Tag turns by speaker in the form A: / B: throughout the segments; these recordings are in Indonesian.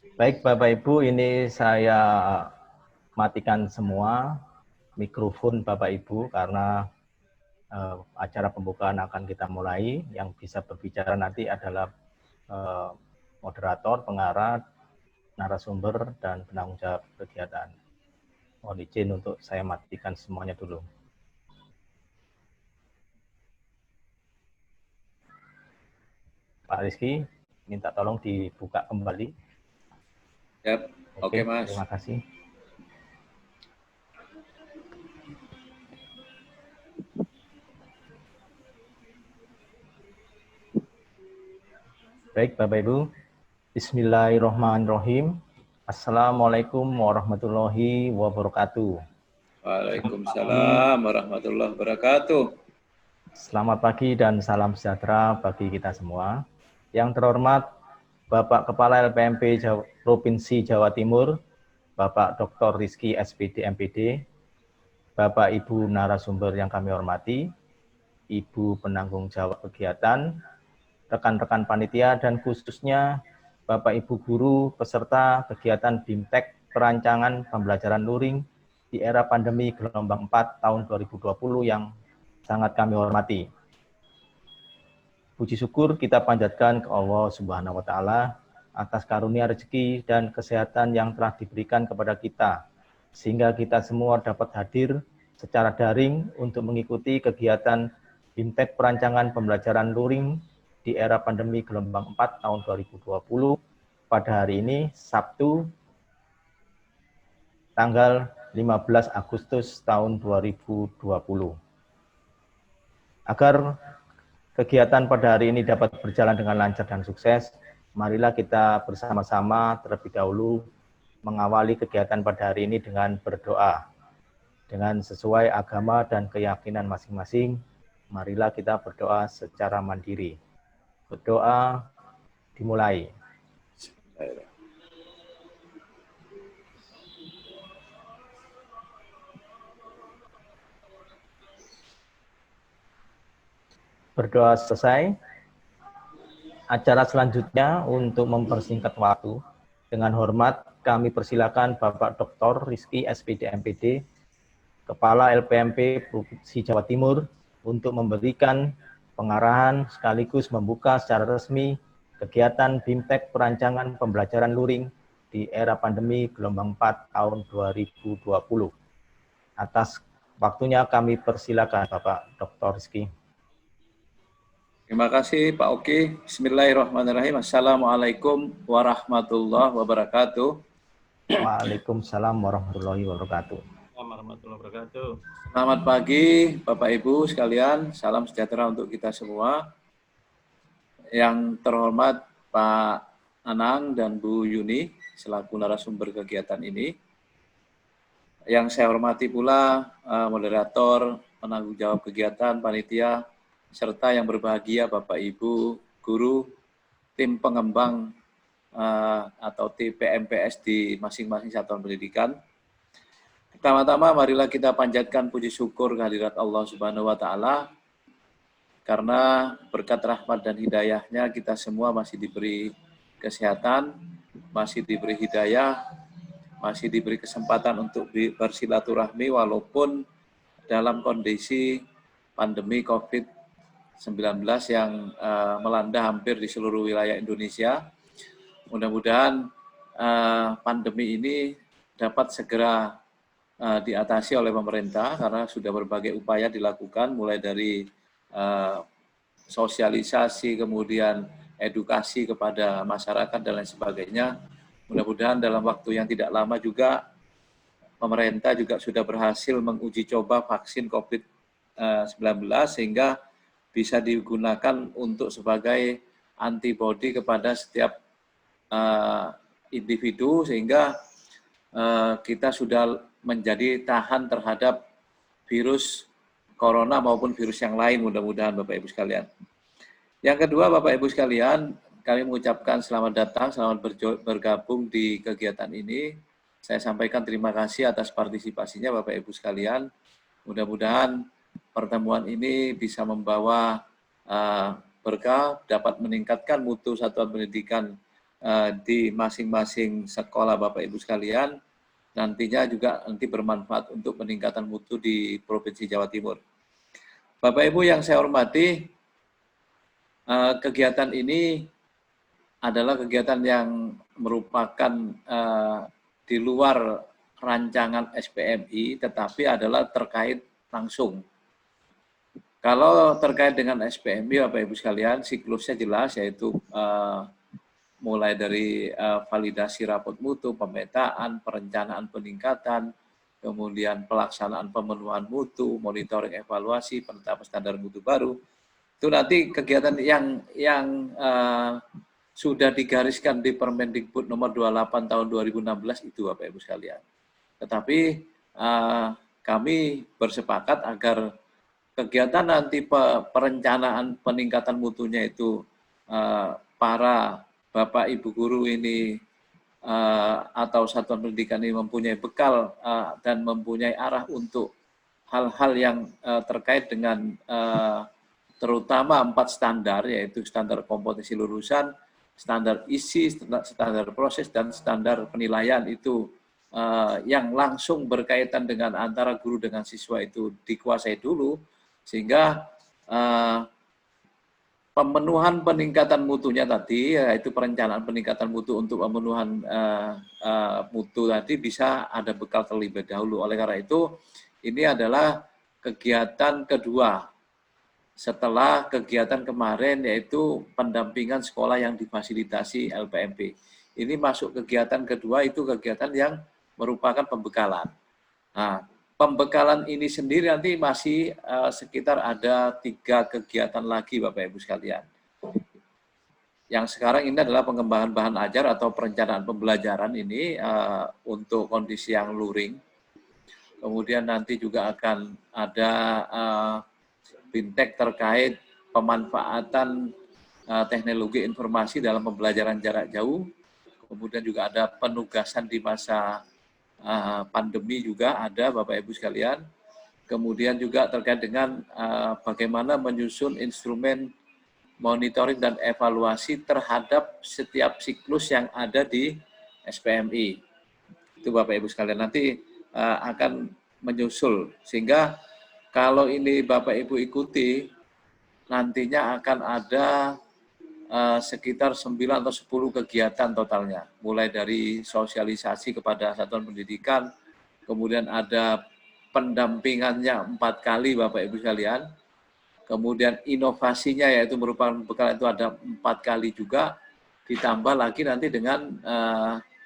A: Baik Bapak Ibu, ini saya matikan semua mikrofon Bapak Ibu karena acara pembukaan akan kita mulai. Yang bisa berbicara nanti adalah moderator, pengarah, narasumber, dan penanggung jawab kegiatan. Mohon izin untuk saya matikan semuanya dulu. Pak Rizky, minta tolong dibuka kembali.
B: Yap. Oke, Mas.
A: Terima kasih. Baik Bapak Ibu, Bismillahirrahmanirrahim. Assalamualaikum warahmatullahi wabarakatuh.
B: Waalaikumsalam warahmatullahi wabarakatuh.
A: Selamat pagi dan salam sejahtera bagi kita semua. Yang terhormat Bapak Kepala LPMP Provinsi Jawa Timur, Bapak Dr. Rizky SPD MPD, Bapak Ibu narasumber yang kami hormati, Ibu penanggung jawab kegiatan, rekan-rekan panitia, dan khususnya Bapak Ibu guru peserta kegiatan BIMTEK perancangan pembelajaran luring di era pandemi gelombang 4 tahun 2020 yang sangat kami hormati. Puji syukur kita panjatkan ke Allah Subhanahu wa taala atas karunia rezeki dan kesehatan yang telah diberikan kepada kita, sehingga kita semua dapat hadir secara daring untuk mengikuti kegiatan BIMTEK perancangan pembelajaran luring di era pandemi gelombang 4 tahun 2020 pada hari ini, Sabtu, tanggal 15 Agustus tahun 2020. Agar kegiatan pada hari ini dapat berjalan dengan lancar dan sukses, marilah kita bersama-sama terlebih dahulu mengawali kegiatan pada hari ini dengan berdoa. Dengan sesuai agama dan keyakinan masing-masing, marilah kita berdoa secara mandiri. Berdoa dimulai. Berdoa selesai. Acara selanjutnya untuk mempersingkat waktu, dengan hormat kami persilakan Bapak Dr. Rizky SPD MPD, Kepala LPMP Provinsi Jawa Timur, untuk memberikan pengarahan sekaligus membuka secara resmi kegiatan BIMTEK perancangan pembelajaran luring di era pandemi gelombang 4 tahun 2020. Atas waktunya kami persilakan Bapak Dr. Rizky.
B: Terima kasih Pak Oki. Bismillahirrahmanirrahim. Assalamualaikum warahmatullahi wabarakatuh.
A: Waalaikumsalam warahmatullahi wabarakatuh.
B: Selamat pagi Bapak Ibu sekalian. Salam sejahtera untuk kita semua. Yang terhormat Pak Anang dan Bu Yuni selaku narasumber kegiatan ini. Yang saya hormati pula moderator, penanggung jawab kegiatan, panitia, serta yang berbahagia Bapak Ibu guru, tim pengembang atau tim PMPS di masing-masing satuan pendidikan. Pertama-tama marilah kita panjatkan puji syukur kehadirat Allah Subhanahu wa taala karena berkat rahmat dan hidayahnya kita semua masih diberi kesehatan, masih diberi hidayah, masih diberi kesempatan untuk bersilaturahmi walaupun dalam kondisi pandemi COVID-19 yang melanda hampir di seluruh wilayah Indonesia. Mudah-mudahan pandemi ini dapat segera diatasi oleh pemerintah karena sudah berbagai upaya dilakukan mulai dari sosialisasi, kemudian edukasi kepada masyarakat dan lain sebagainya. Mudah-mudahan dalam waktu yang tidak lama juga pemerintah juga sudah berhasil menguji coba vaksin COVID-19 sehingga bisa digunakan untuk sebagai antibodi kepada setiap individu sehingga kita sudah menjadi tahan terhadap virus corona maupun virus yang lain mudah-mudahan Bapak Ibu sekalian. Yang kedua Bapak Ibu sekalian, kami mengucapkan selamat datang, selamat bergabung di kegiatan ini. Saya sampaikan terima kasih atas partisipasinya Bapak Ibu sekalian. Mudah-mudahan pertemuan ini bisa membawa berkah, dapat meningkatkan mutu satuan pendidikan di masing-masing sekolah Bapak Ibu sekalian, nantinya juga nanti bermanfaat untuk peningkatan mutu di Provinsi Jawa Timur. Bapak Ibu yang saya hormati, kegiatan ini adalah kegiatan yang merupakan di luar rancangan SPMI, tetapi adalah terkait langsung. Kalau terkait dengan SPMI, Bapak Ibu sekalian, siklusnya jelas, yaitu mulai dari validasi rapot mutu, pemetaan, perencanaan peningkatan, kemudian pelaksanaan pemenuhan mutu, monitoring evaluasi, penetapan standar mutu baru. Itu nanti kegiatan yang sudah digariskan di Permendikbud nomor 28 tahun 2016 itu, Bapak Ibu sekalian. Tetapi kami bersepakat agar kegiatan nanti perencanaan peningkatan mutunya itu para Bapak Ibu guru ini atau satuan pendidikan ini mempunyai bekal dan mempunyai arah untuk hal-hal yang terkait dengan terutama 4 standar, yaitu standar kompetensi lulusan, standar isi, standar proses, dan standar penilaian itu yang langsung berkaitan dengan antara guru dengan siswa itu dikuasai dulu, sehingga pemenuhan peningkatan mutunya tadi, yaitu perencanaan peningkatan mutu untuk pemenuhan mutu tadi bisa ada bekal terlebih dahulu. Oleh karena itu, ini adalah kegiatan kedua setelah kegiatan kemarin, yaitu pendampingan sekolah yang difasilitasi LPMP. Ini masuk kegiatan kedua, itu kegiatan yang merupakan pembekalan. Nah, pembekalan ini sendiri nanti masih sekitar ada 3 kegiatan lagi, Bapak Ibu sekalian. Yang sekarang ini adalah pengembangan bahan ajar atau perencanaan pembelajaran ini untuk kondisi yang luring. Kemudian nanti juga akan ada Bintek terkait pemanfaatan teknologi informasi dalam pembelajaran jarak jauh. Kemudian juga ada penugasan di masa pandemi juga ada, Bapak Ibu sekalian. Kemudian juga terkait dengan bagaimana menyusun instrumen monitoring dan evaluasi terhadap setiap siklus yang ada di SPMI. Itu Bapak Ibu sekalian nanti akan menyusul, sehingga kalau ini Bapak Ibu ikuti, nantinya akan ada sekitar 9 atau 10 kegiatan totalnya. Mulai dari sosialisasi kepada satuan pendidikan, kemudian ada pendampingannya 4 kali Bapak Ibu sekalian, kemudian inovasinya yaitu merupakan bekal itu ada 4 kali juga, ditambah lagi nanti dengan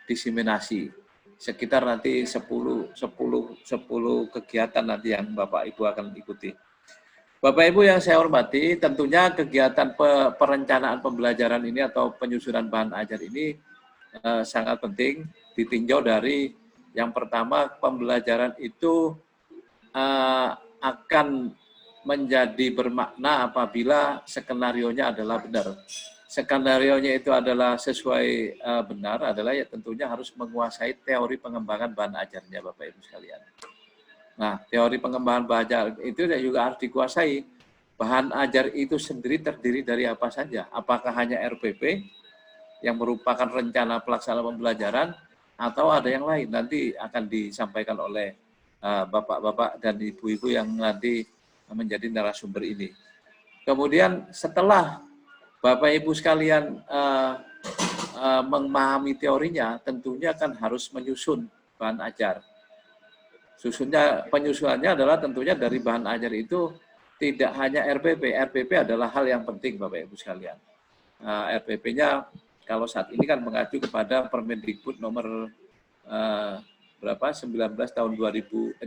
B: diseminasi. Sekitar nanti 10 kegiatan nanti yang Bapak Ibu akan ikuti. Bapak Ibu yang saya hormati, tentunya kegiatan perencanaan pembelajaran ini atau penyusunan bahan ajar ini sangat penting ditinjau dari yang pertama, pembelajaran itu akan menjadi bermakna apabila skenarionya adalah benar. Skenarionya itu adalah sesuai benar, adalah ya tentunya harus menguasai teori pengembangan bahan ajarnya, Bapak Ibu sekalian. Nah, teori pengembangan bahan ajar itu juga harus dikuasai. Bahan ajar itu sendiri terdiri dari apa saja? Apakah hanya RPP yang merupakan rencana pelaksanaan pembelajaran, atau ada yang lain? Nanti akan disampaikan oleh bapak-bapak dan ibu-ibu yang nanti menjadi narasumber ini. Kemudian setelah Bapak Ibu sekalian memahami teorinya, tentunya kan harus menyusun bahan ajar. Penyusunannya adalah tentunya dari bahan ajar itu tidak hanya RPP. RPP adalah hal yang penting, Bapak Ibu sekalian. RPP-nya kalau saat ini kan mengacu kepada Permendikbud nomor 14 tahun 2019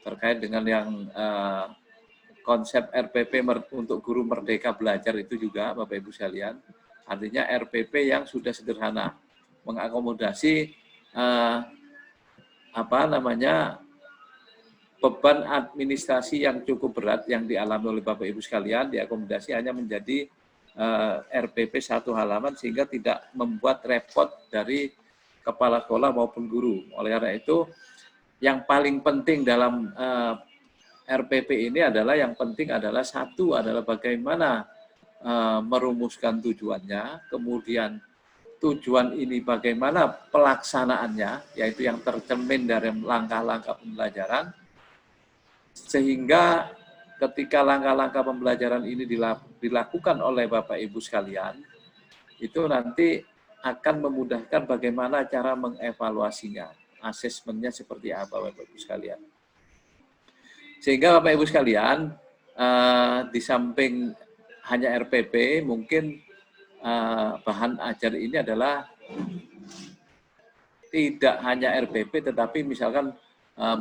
B: terkait dengan yang konsep RPP untuk guru merdeka belajar itu juga, Bapak Ibu sekalian. Artinya RPP yang sudah sederhana, mengakomodasi beban administrasi yang cukup berat yang dialami oleh Bapak Ibu sekalian, diakomodasi hanya menjadi RPP 1 halaman sehingga tidak membuat repot dari kepala sekolah maupun guru. Oleh karena itu, yang paling penting dalam RPP ini adalah satu adalah bagaimana merumuskan tujuannya, kemudian tujuan ini bagaimana pelaksanaannya, yaitu yang tercermin dari langkah-langkah pembelajaran, sehingga ketika langkah-langkah pembelajaran ini dilakukan oleh Bapak Ibu sekalian, itu nanti akan memudahkan bagaimana cara mengevaluasinya, asesmennya seperti apa Bapak Ibu sekalian. Sehingga Bapak Ibu sekalian, di samping hanya RPP, mungkin bahan ajar ini adalah tidak hanya RPP, tetapi misalkan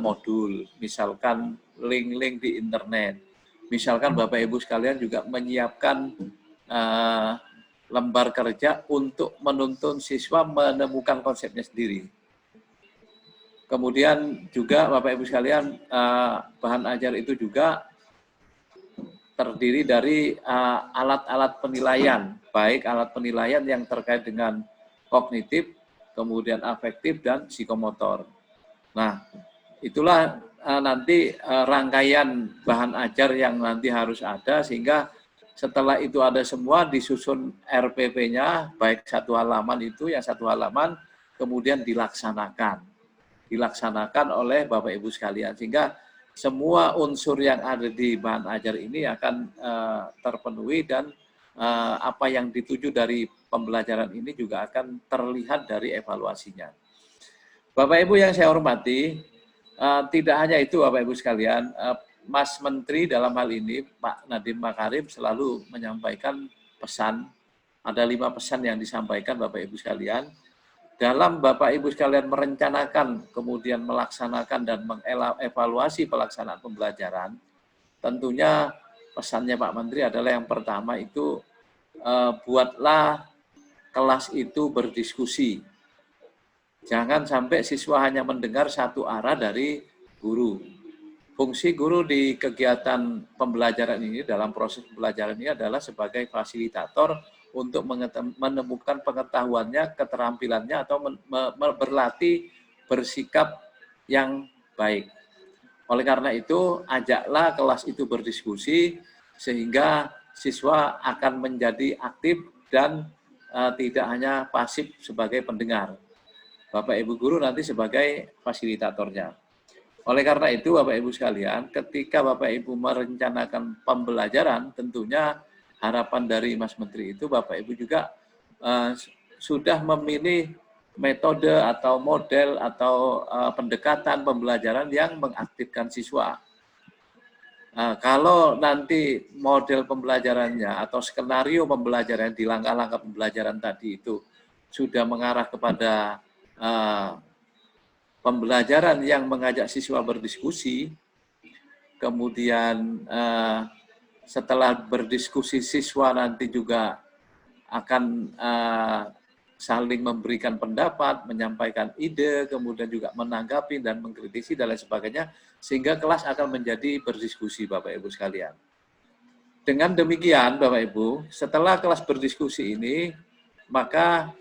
B: modul, misalkan link-link di internet, misalkan Bapak Ibu sekalian juga menyiapkan lembar kerja untuk menuntun siswa menemukan konsepnya sendiri. Kemudian juga Bapak Ibu sekalian, bahan ajar itu juga terdiri dari alat-alat penilaian, baik alat penilaian yang terkait dengan kognitif, kemudian afektif, dan psikomotor. Nah, itulah nanti rangkaian bahan ajar yang nanti harus ada, sehingga setelah itu ada semua disusun RPP-nya, baik satu halaman itu, yang satu halaman, kemudian dilaksanakan oleh Bapak Ibu sekalian, sehingga semua unsur yang ada di bahan ajar ini akan terpenuhi dan apa yang dituju dari pembelajaran ini juga akan terlihat dari evaluasinya. Bapak Ibu yang saya hormati, tidak hanya itu Bapak Ibu sekalian, Mas Menteri dalam hal ini Pak Nadiem Makarim selalu menyampaikan pesan, ada 5 pesan yang disampaikan Bapak Ibu sekalian. Dalam Bapak Ibu sekalian merencanakan, kemudian melaksanakan dan mengevaluasi pelaksanaan pembelajaran, tentunya pesannya Pak Menteri adalah yang pertama itu, buatlah kelas itu berdiskusi. Jangan sampai siswa hanya mendengar satu arah dari guru. Fungsi guru di kegiatan pembelajaran ini, dalam proses pembelajaran ini adalah sebagai fasilitator untuk menemukan pengetahuannya, keterampilannya, atau berlatih bersikap yang baik. Oleh karena itu, ajaklah kelas itu berdiskusi, sehingga siswa akan menjadi aktif dan tidak hanya pasif sebagai pendengar. Bapak Ibu guru nanti sebagai fasilitatornya. Oleh karena itu, Bapak Ibu sekalian, ketika Bapak Ibu merencanakan pembelajaran, tentunya harapan dari Mas Menteri itu Bapak Ibu juga sudah memilih metode atau model atau pendekatan pembelajaran yang mengaktifkan siswa. Kalau nanti model pembelajarannya atau skenario pembelajaran di langkah-langkah pembelajaran tadi itu sudah mengarah kepada pembelajaran yang mengajak siswa berdiskusi, kemudian setelah berdiskusi siswa nanti juga akan saling memberikan pendapat, menyampaikan ide, kemudian juga menanggapi dan mengkritisi dan lain sebagainya, sehingga kelas akan menjadi berdiskusi Bapak Ibu sekalian. Dengan demikian Bapak Ibu, setelah kelas berdiskusi ini, maka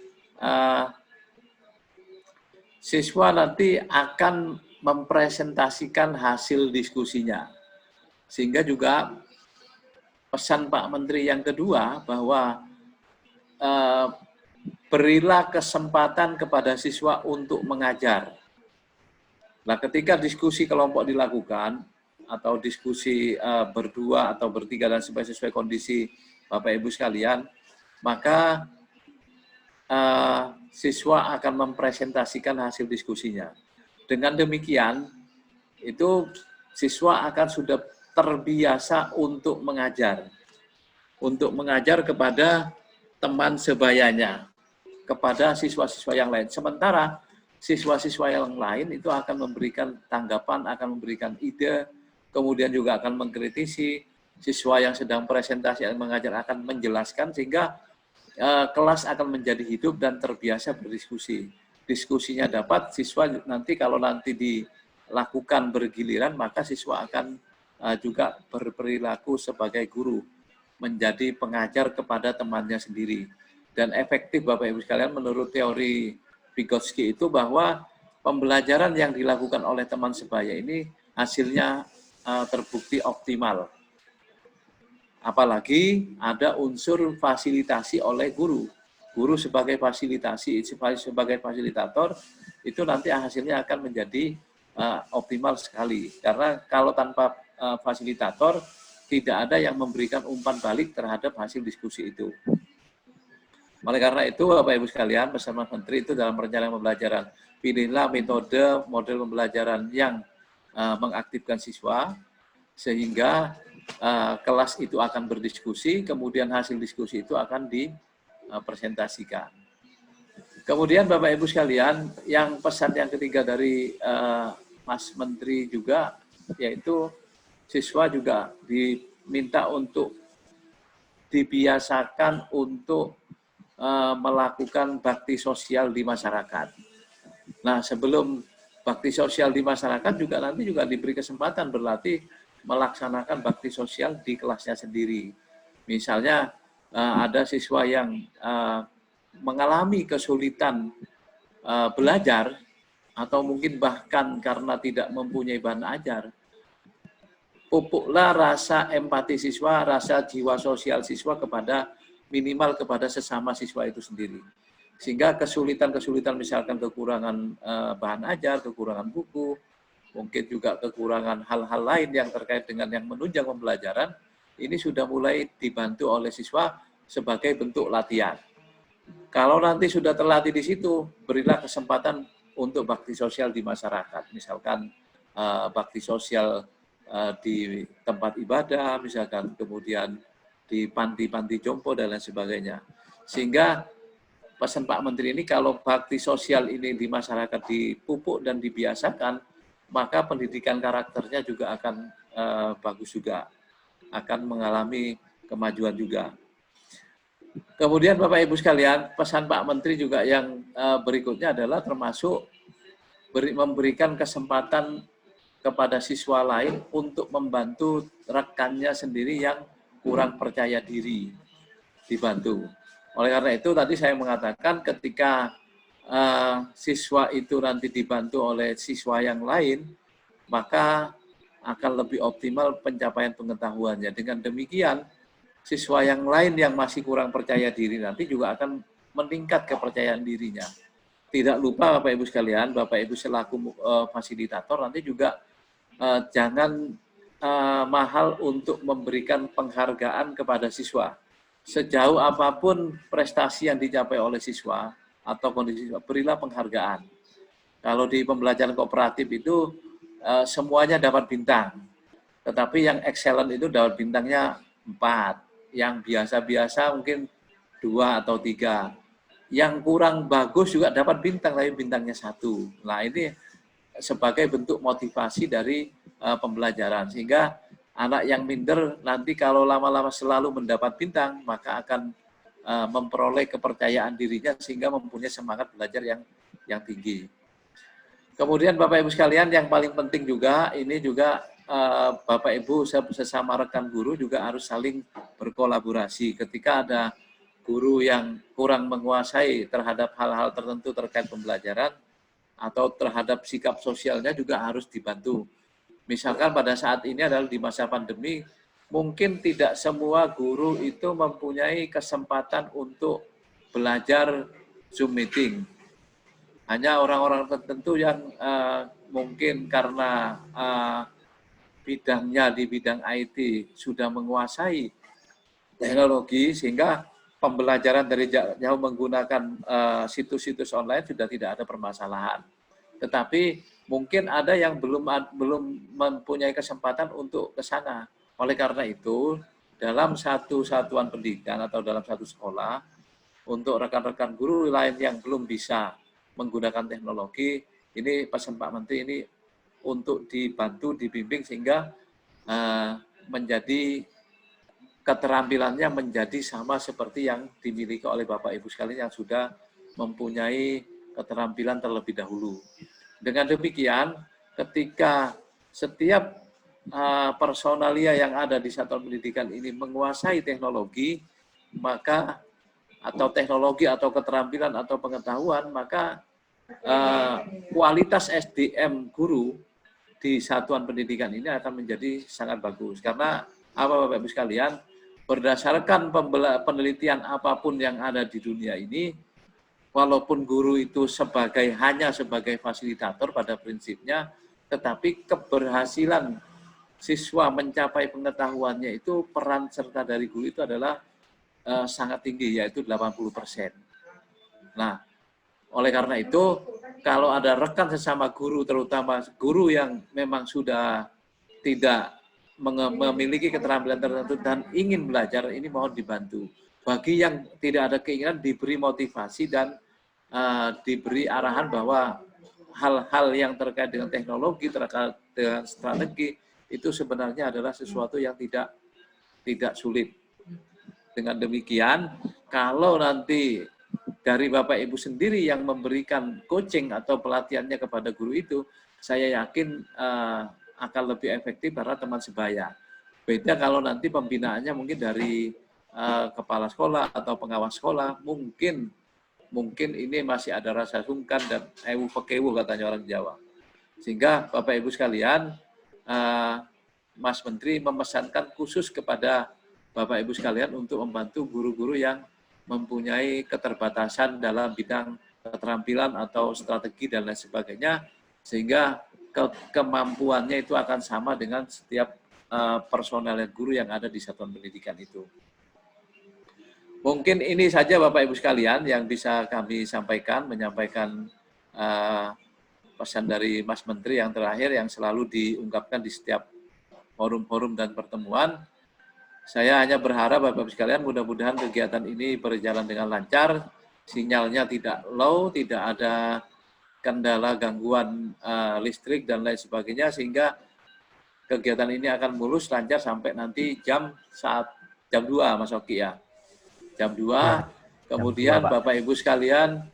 B: siswa nanti akan mempresentasikan hasil diskusinya. Sehingga juga pesan Pak Menteri yang kedua bahwa berilah kesempatan kepada siswa untuk mengajar. Nah, ketika diskusi kelompok dilakukan atau diskusi berdua atau bertiga dan sesuai kondisi Bapak Ibu sekalian, maka siswa akan mempresentasikan hasil diskusinya. Dengan demikian, itu siswa akan sudah terbiasa untuk mengajar kepada teman sebayanya, kepada siswa-siswa yang lain. Sementara siswa-siswa yang lain itu akan memberikan tanggapan, akan memberikan ide, kemudian juga akan mengkritisi. Siswa yang sedang presentasi dan mengajar akan menjelaskan, sehingga kelas akan menjadi hidup dan terbiasa berdiskusi. Diskusinya dapat, siswa nanti kalau nanti dilakukan bergiliran, maka siswa akan juga berperilaku sebagai guru, menjadi pengajar kepada temannya sendiri. Dan efektif Bapak Ibu sekalian, menurut teori Vygotsky itu bahwa pembelajaran yang dilakukan oleh teman sebaya ini hasilnya terbukti optimal. Apalagi ada unsur fasilitasi oleh guru. Guru sebagai sebagai fasilitator, itu nanti hasilnya akan menjadi optimal sekali. Karena kalau tanpa fasilitator, tidak ada yang memberikan umpan balik terhadap hasil diskusi itu. Oleh karena itu, Bapak Ibu sekalian, bersama Menteri itu dalam perencanaan pembelajaran, pilihlah model pembelajaran yang mengaktifkan siswa, sehingga kelas itu akan berdiskusi, kemudian hasil diskusi itu akan dipresentasikan. Kemudian Bapak Ibu sekalian, yang pesan yang ketiga dari Mas Menteri juga, yaitu siswa juga diminta untuk dibiasakan untuk melakukan bakti sosial di masyarakat. Nah, sebelum bakti sosial di masyarakat juga nanti juga diberi kesempatan berlatih melaksanakan bakti sosial di kelasnya sendiri. Misalnya ada siswa yang mengalami kesulitan belajar atau mungkin bahkan karena tidak mempunyai bahan ajar, pupuklah rasa empati siswa, rasa jiwa sosial siswa minimal kepada sesama siswa itu sendiri. Sehingga kesulitan-kesulitan misalkan kekurangan bahan ajar, kekurangan buku, mungkin juga kekurangan hal-hal lain yang terkait dengan yang menunjang pembelajaran, ini sudah mulai dibantu oleh siswa sebagai bentuk latihan. Kalau nanti sudah terlatih di situ, berilah kesempatan untuk bakti sosial di masyarakat. Misalkan bakti sosial di tempat ibadah, misalkan kemudian di panti-panti jompo dan lain sebagainya. Sehingga pesan Pak Menteri ini, kalau bakti sosial ini di masyarakat dipupuk dan dibiasakan, maka pendidikan karakternya juga akan bagus juga, akan mengalami kemajuan juga. Kemudian Bapak Ibu sekalian, pesan Pak Menteri juga yang berikutnya adalah termasuk memberikan kesempatan kepada siswa lain untuk membantu rekannya sendiri yang kurang percaya diri, dibantu. Oleh karena itu tadi saya mengatakan ketika siswa itu nanti dibantu oleh siswa yang lain, maka akan lebih optimal pencapaian pengetahuannya. Dengan demikian, siswa yang lain yang masih kurang percaya diri nanti juga akan meningkat kepercayaan dirinya. Tidak lupa Bapak Ibu sekalian, Bapak Ibu selaku fasilitator nanti juga jangan mahal untuk memberikan penghargaan kepada siswa. Sejauh apapun prestasi yang dicapai oleh siswa atau kondisi siswa, berilah penghargaan. Kalau di pembelajaran kooperatif itu semuanya dapat bintang, tetapi yang excellent itu dapat bintangnya 4, yang biasa-biasa mungkin 2 atau 3, yang kurang bagus juga dapat bintang, tapi bintangnya 1. Nah ini sebagai bentuk motivasi dari pembelajaran, sehingga anak yang minder nanti kalau lama-lama selalu mendapat bintang, maka akan memperoleh kepercayaan dirinya sehingga mempunyai semangat belajar yang tinggi. Kemudian Bapak Ibu sekalian, yang paling penting juga ini juga Bapak Ibu sesama rekan guru juga harus saling berkolaborasi. Ketika ada guru yang kurang menguasai terhadap hal-hal tertentu terkait pembelajaran atau terhadap sikap sosialnya juga harus dibantu. Misalkan pada saat ini adalah di masa pandemi, mungkin tidak semua guru itu mempunyai kesempatan untuk belajar Zoom meeting. Hanya orang-orang tertentu yang mungkin karena bidangnya di bidang IT sudah menguasai teknologi, sehingga pembelajaran dari jauh menggunakan situs-situs online sudah tidak ada permasalahan. Tetapi mungkin ada yang belum mempunyai kesempatan untuk ke sana. Oleh karena itu, dalam satu satuan pendidikan atau dalam satu sekolah, untuk rekan-rekan guru lain yang belum bisa menggunakan teknologi, ini pesan Pak Menteri ini untuk dibantu, dibimbing sehingga menjadi keterampilannya menjadi sama seperti yang dimiliki oleh Bapak Ibu sekalian yang sudah mempunyai keterampilan terlebih dahulu. Dengan demikian, ketika setiap personalia yang ada di satuan pendidikan ini menguasai teknologi, maka atau teknologi atau keterampilan atau pengetahuan, maka kualitas SDM guru di satuan pendidikan ini akan menjadi sangat bagus. Karena apa Bapak Ibu sekalian, berdasarkan penelitian apapun yang ada di dunia ini, walaupun guru itu hanya sebagai fasilitator pada prinsipnya, tetapi keberhasilan siswa mencapai pengetahuannya itu peran serta dari guru itu adalah sangat tinggi, yaitu 80%. Nah, oleh karena itu, kalau ada rekan sesama guru, terutama guru yang memang sudah tidak memiliki keterampilan tertentu dan ingin belajar, ini mohon dibantu. Bagi yang tidak ada keinginan, diberi motivasi dan diberi arahan bahwa hal-hal yang terkait dengan teknologi, terkait dengan strategi, itu sebenarnya adalah sesuatu yang tidak sulit. Dengan demikian, kalau nanti dari Bapak Ibu sendiri yang memberikan coaching atau pelatihannya kepada guru itu, saya yakin akan lebih efektif karena teman sebaya. Beda kalau nanti pembinaannya mungkin dari kepala sekolah atau pengawas sekolah, mungkin ini masih ada rasa sungkan dan ewu pekewu katanya orang Jawa. Sehingga Bapak Ibu sekalian, Mas Menteri memesankan khusus kepada Bapak Ibu sekalian untuk membantu guru-guru yang mempunyai keterbatasan dalam bidang keterampilan atau strategi dan lain sebagainya, sehingga kemampuannya itu akan sama dengan setiap personel guru yang ada di satuan pendidikan itu. Mungkin ini saja Bapak Ibu sekalian yang bisa kami sampaikan, menyampaikan pesan dari Mas Menteri yang terakhir yang selalu diungkapkan di setiap forum-forum dan pertemuan. Saya hanya berharap Bapak-Ibu sekalian mudah-mudahan kegiatan ini berjalan dengan lancar, sinyalnya tidak low, tidak ada kendala gangguan listrik dan lain sebagainya, sehingga kegiatan ini akan mulus lancar sampai nanti jam 2 Mas Oki ya. Jam 2, kemudian Bapak-Ibu sekalian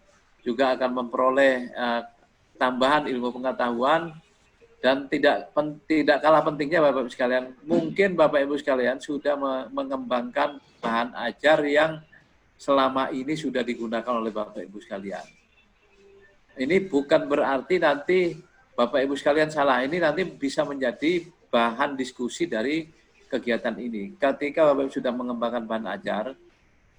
B: juga akan memperoleh tambahan ilmu pengetahuan. Dan tidak kalah pentingnya Bapak-Ibu sekalian, mungkin Bapak-Ibu sekalian sudah mengembangkan bahan ajar yang selama ini sudah digunakan oleh Bapak-Ibu sekalian. Ini bukan berarti nanti Bapak-Ibu sekalian salah, ini nanti bisa menjadi bahan diskusi dari kegiatan ini. Ketika Bapak-Ibu sudah mengembangkan bahan ajar,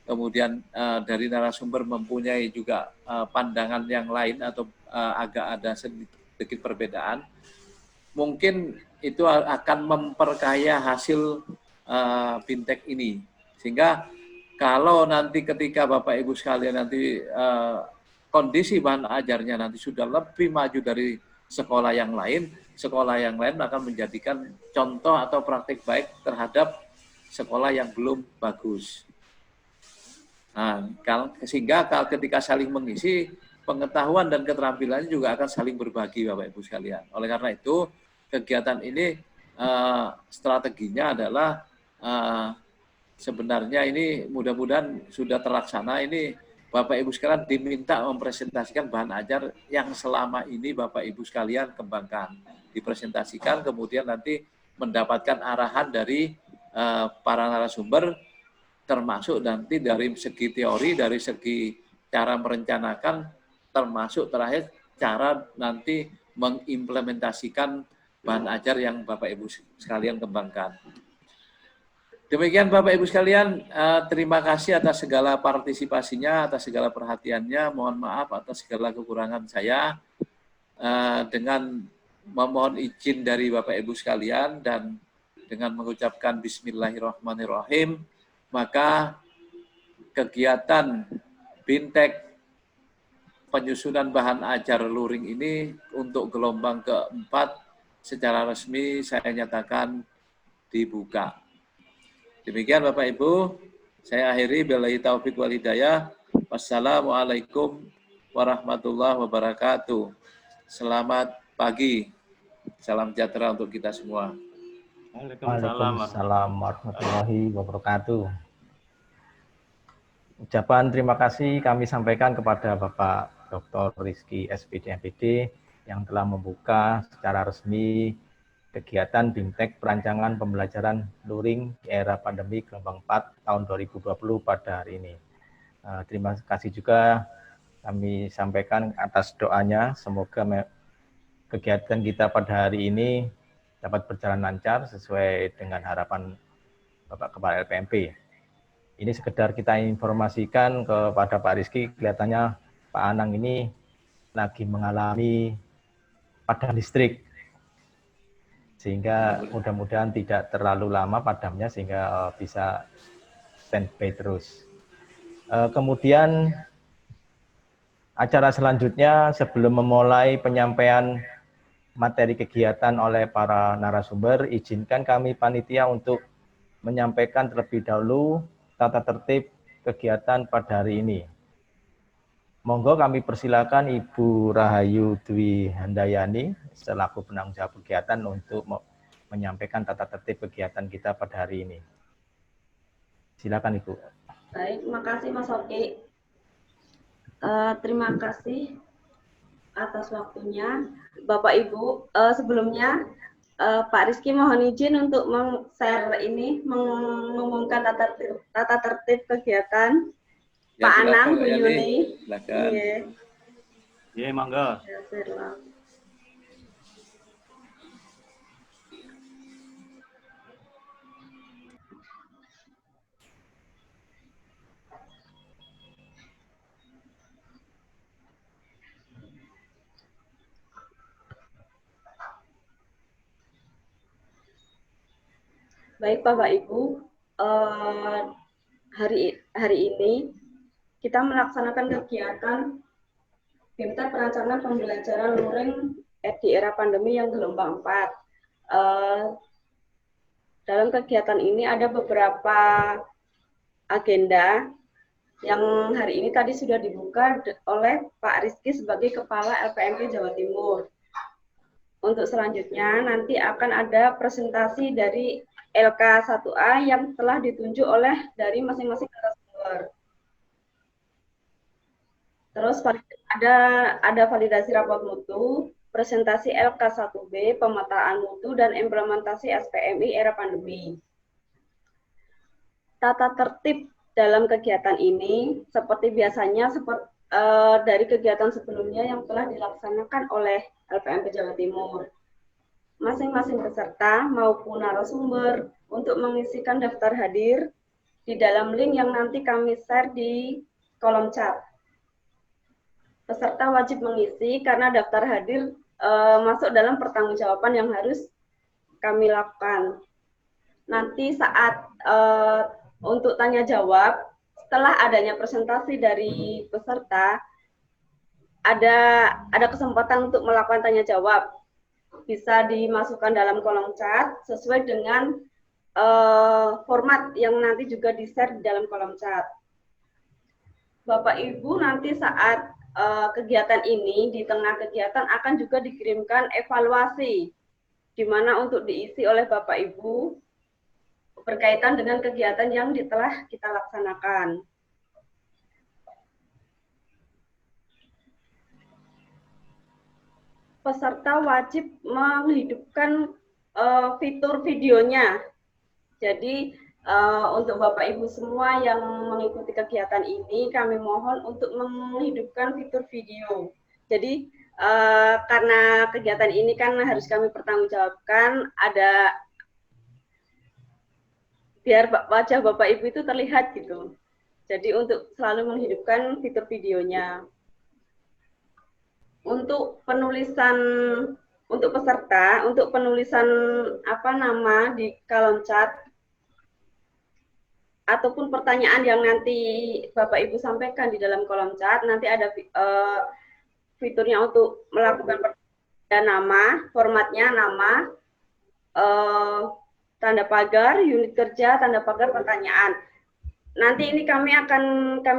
B: kemudian dari narasumber mempunyai juga pandangan yang lain atau agak ada sedikit perbedaan, mungkin itu akan memperkaya hasil BIMTEK ini. Sehingga kalau nanti ketika Bapak Ibu sekalian nanti kondisi bahan ajarnya nanti sudah lebih maju dari sekolah yang lain akan menjadikan contoh atau praktik baik terhadap sekolah yang belum bagus. Nah, sehingga ketika saling mengisi, pengetahuan dan keterampilannya juga akan saling berbagi Bapak Ibu sekalian. Oleh karena itu, kegiatan ini strateginya adalah sebenarnya ini mudah-mudahan sudah terlaksana. Ini Bapak Ibu sekalian diminta mempresentasikan bahan ajar yang selama ini Bapak Ibu sekalian kembangkan. Dipresentasikan, kemudian nanti mendapatkan arahan dari para narasumber, termasuk nanti dari segi teori, dari segi cara merencanakan, termasuk terakhir cara nanti mengimplementasikan bahan ajar yang Bapak Ibu sekalian kembangkan. Demikian Bapak Ibu sekalian, terima kasih atas segala partisipasinya, atas segala perhatiannya. Mohon maaf atas segala kekurangan saya. Dengan memohon izin dari Bapak Ibu sekalian dan dengan mengucapkan Bismillahirrahmanirrahim, maka kegiatan BIMTEK penyusunan bahan ajar luring ini untuk gelombang keempat secara resmi saya nyatakan dibuka. Demikian Bapak Ibu, saya akhiri billahi taufik wal hidayah. Wassalamualaikum warahmatullahi wabarakatuh. Selamat pagi. Salam sejahtera untuk kita semua.
A: Waalaikumsalam warahmatullahi wabarakatuh. Ucapan terima kasih kami sampaikan kepada Bapak Dr. Rizky SPD MPD yang telah membuka secara resmi kegiatan BIMTEK perancangan pembelajaran luring di era pandemi gelombang 4 tahun 2020 pada hari ini. Terima kasih juga kami sampaikan atas doanya, semoga kegiatan kita pada hari ini dapat berjalan lancar sesuai dengan harapan Bapak Kepala LPMP. Ini sekedar kita informasikan kepada Pak Rizky, kelihatannya Pak Anang ini lagi mengalami padam listrik. Sehingga mudah-mudahan tidak terlalu lama padamnya sehingga bisa standby terus. Kemudian acara selanjutnya sebelum memulai penyampaian materi kegiatan oleh para narasumber, izinkan kami panitia untuk menyampaikan terlebih dahulu tata tertib kegiatan pada hari ini. Monggo kami persilakan Ibu Rahayu Dwi Handayani selaku penanggung jawab kegiatan untuk menyampaikan tata tertib kegiatan kita pada hari ini. Silakan Ibu.
C: Baik, makasih Mas Oki. Terima kasih atas waktunya. Bapak Ibu, sebelumnya Pak Rizky mohon izin untuk meng-share ini, mengumumkan tata tertib kegiatan. Ya, Pak Anang, Bu Yuni.
B: Silakan.
A: Iya, monggo.
C: Ya, baik Bapak Ibu, hari ini kita melaksanakan kegiatan Bimtek Perancangan Pembelajaran Luring di era pandemi yang gelombang 4. Dalam kegiatan ini ada beberapa agenda yang hari ini tadi sudah dibuka oleh Pak Rizky sebagai Kepala LPMP Jawa Timur. Untuk selanjutnya nanti akan ada presentasi dari LK1A yang telah ditunjuk oleh dari masing-masing narasumber. Terus ada validasi raport mutu, presentasi LK1B, pemetaan mutu, dan implementasi SPMI era pandemi. Tata tertib dalam kegiatan ini seperti biasanya dari kegiatan sebelumnya yang telah dilaksanakan oleh LPMP Jawa Timur. Masing-masing peserta maupun narasumber untuk mengisikan daftar hadir di dalam link yang nanti kami share di kolom chat. Peserta wajib mengisi karena daftar hadir masuk dalam pertanggungjawaban yang harus kami lakukan. Nanti saat untuk tanya jawab, setelah adanya presentasi dari peserta, ada kesempatan untuk melakukan tanya jawab. Bisa dimasukkan dalam kolom chat sesuai dengan format yang nanti juga di-share di dalam kolom chat. Bapak Ibu nanti saat kegiatan ini, di tengah kegiatan akan juga dikirimkan evaluasi, di mana untuk diisi oleh Bapak Ibu berkaitan dengan kegiatan yang telah kita laksanakan. Peserta wajib menghidupkan fitur videonya. Jadi untuk Bapak Ibu semua yang mengikuti kegiatan ini, kami mohon untuk menghidupkan fitur video. Jadi karena kegiatan ini kan harus kami pertanggungjawabkan, biar wajah Bapak Ibu itu terlihat gitu. Jadi untuk selalu menghidupkan fitur videonya. Untuk penulisan untuk peserta, untuk penulisan nama di kolom chat ataupun pertanyaan yang nanti Bapak Ibu sampaikan di dalam kolom chat, nanti ada fiturnya untuk melakukan nama, formatnya nama, tanda pagar, unit kerja, tanda pagar pertanyaan. Nanti ini kami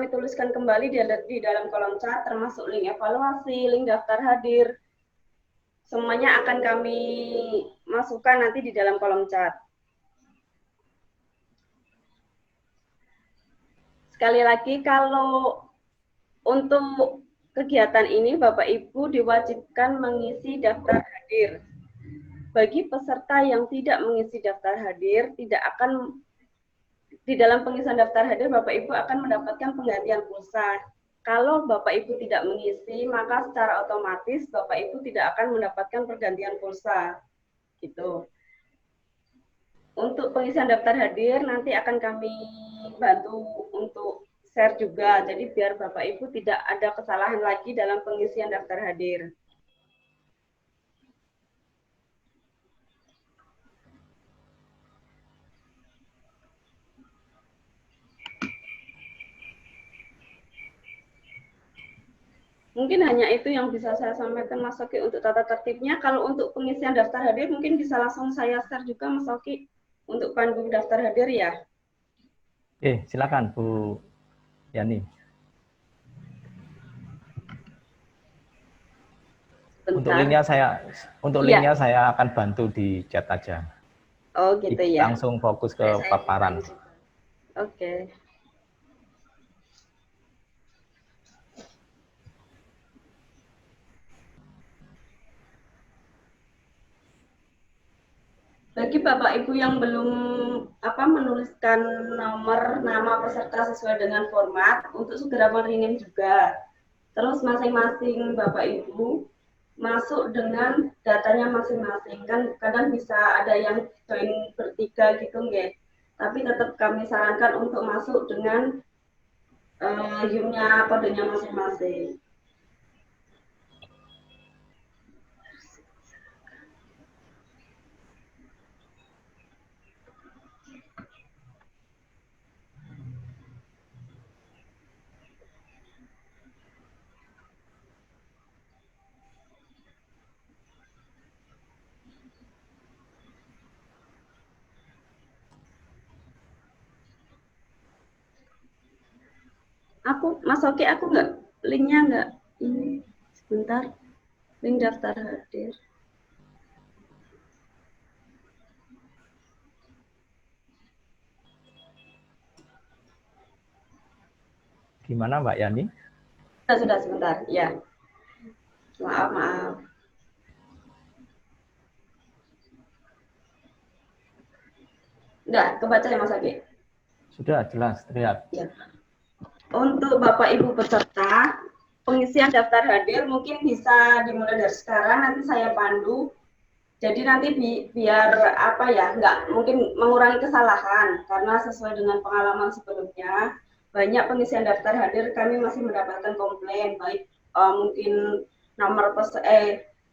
C: tuliskan kembali di dalam kolom chat, termasuk link evaluasi, link daftar hadir. Semuanya akan kami masukkan nanti di dalam kolom chat. Sekali lagi, kalau untuk kegiatan ini Bapak Ibu diwajibkan mengisi daftar hadir. Bagi peserta yang tidak mengisi daftar hadir, di dalam pengisian daftar hadir Bapak Ibu akan mendapatkan penggantian pulsa. Kalau Bapak Ibu tidak mengisi, maka secara otomatis Bapak Ibu tidak akan mendapatkan pergantian pulsa. Gitu. Untuk pengisian daftar hadir nanti akan kami bantu untuk share juga. Jadi biar Bapak Ibu tidak ada kesalahan lagi dalam pengisian daftar hadir. Mungkin hanya itu yang bisa saya sampaikan Mas Oki untuk tata tertibnya. Kalau untuk pengisian daftar hadir mungkin bisa langsung saya share juga Mas Oki untuk pandu daftar hadir ya.
A: Silakan Bu Yani.
C: Bentar.
A: Untuk linknya saya akan bantu di chat aja.
C: Oh gitu ya.
A: Langsung fokus ke paparan.
C: Oke. Bagi Bapak Ibu yang belum menuliskan nomor nama peserta sesuai dengan format, untuk segera meringin juga. Terus masing-masing Bapak Ibu masuk dengan datanya masing-masing. Kan kadang bisa ada yang join bertiga gitu nggih. Tapi tetap kami sarankan untuk masuk dengan YUM-nya kodenya masing-masing. Mas Oki, aku linknya nggak ini sebentar, link daftar hadir.
A: Gimana Mbak Yani?
C: Sudah sebentar, ya. Maaf. Udah, kebaca ya Mas Oki?
A: Sudah jelas, terlihat.
C: Ya. Untuk Bapak Ibu peserta, pengisian daftar hadir mungkin bisa dimulai dari sekarang, nanti saya pandu. Jadi nanti biar nggak mungkin mengurangi kesalahan, karena sesuai dengan pengalaman sebelumnya, banyak pengisian daftar hadir kami masih mendapatkan komplain, baik mungkin nomor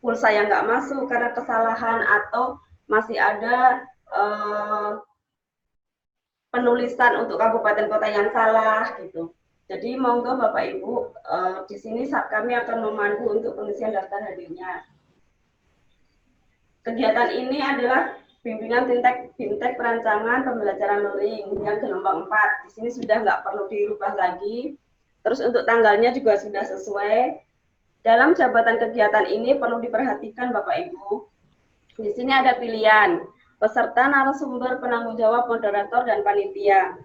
C: pulsa yang nggak masuk karena kesalahan, atau masih ada penulisan untuk kabupaten kota yang salah gitu. Jadi monggo Bapak Ibu, di sini kami akan memandu untuk pengisian daftar hadirnya. Kegiatan ini adalah bimbingan fintech perancangan pembelajaran luring yang gelombang 4. Di sini sudah nggak perlu dirubah lagi. Terus untuk tanggalnya juga sudah sesuai. Dalam jabatan kegiatan ini perlu diperhatikan Bapak Ibu. Di sini ada pilihan peserta, narasumber, penanggung jawab, moderator, dan panitia.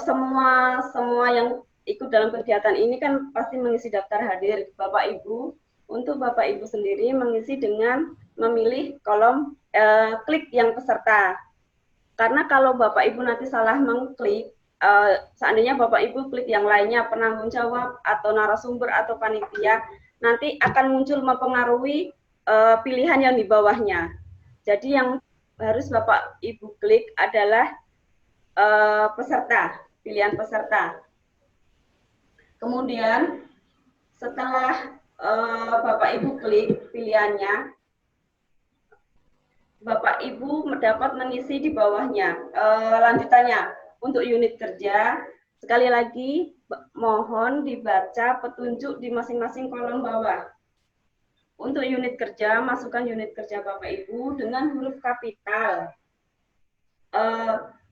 C: Semua yang ikut dalam kegiatan ini kan pasti mengisi daftar hadir. Bapak Ibu, untuk Bapak Ibu sendiri mengisi dengan memilih kolom klik yang peserta. Karena kalau Bapak Ibu nanti salah mengklik, seandainya Bapak Ibu klik yang lainnya, penanggung jawab atau narasumber atau panitia, nanti akan muncul mempengaruhi pilihan yang di bawahnya. Jadi yang harus Bapak Ibu klik adalah peserta, pilihan peserta. Kemudian setelah Bapak Ibu klik pilihannya, Bapak Ibu mendapat mengisi di bawahnya. Lanjutannya untuk unit kerja, sekali lagi mohon dibaca petunjuk di masing-masing kolom bawah. Untuk unit kerja, masukkan unit kerja Bapak Ibu dengan huruf kapital.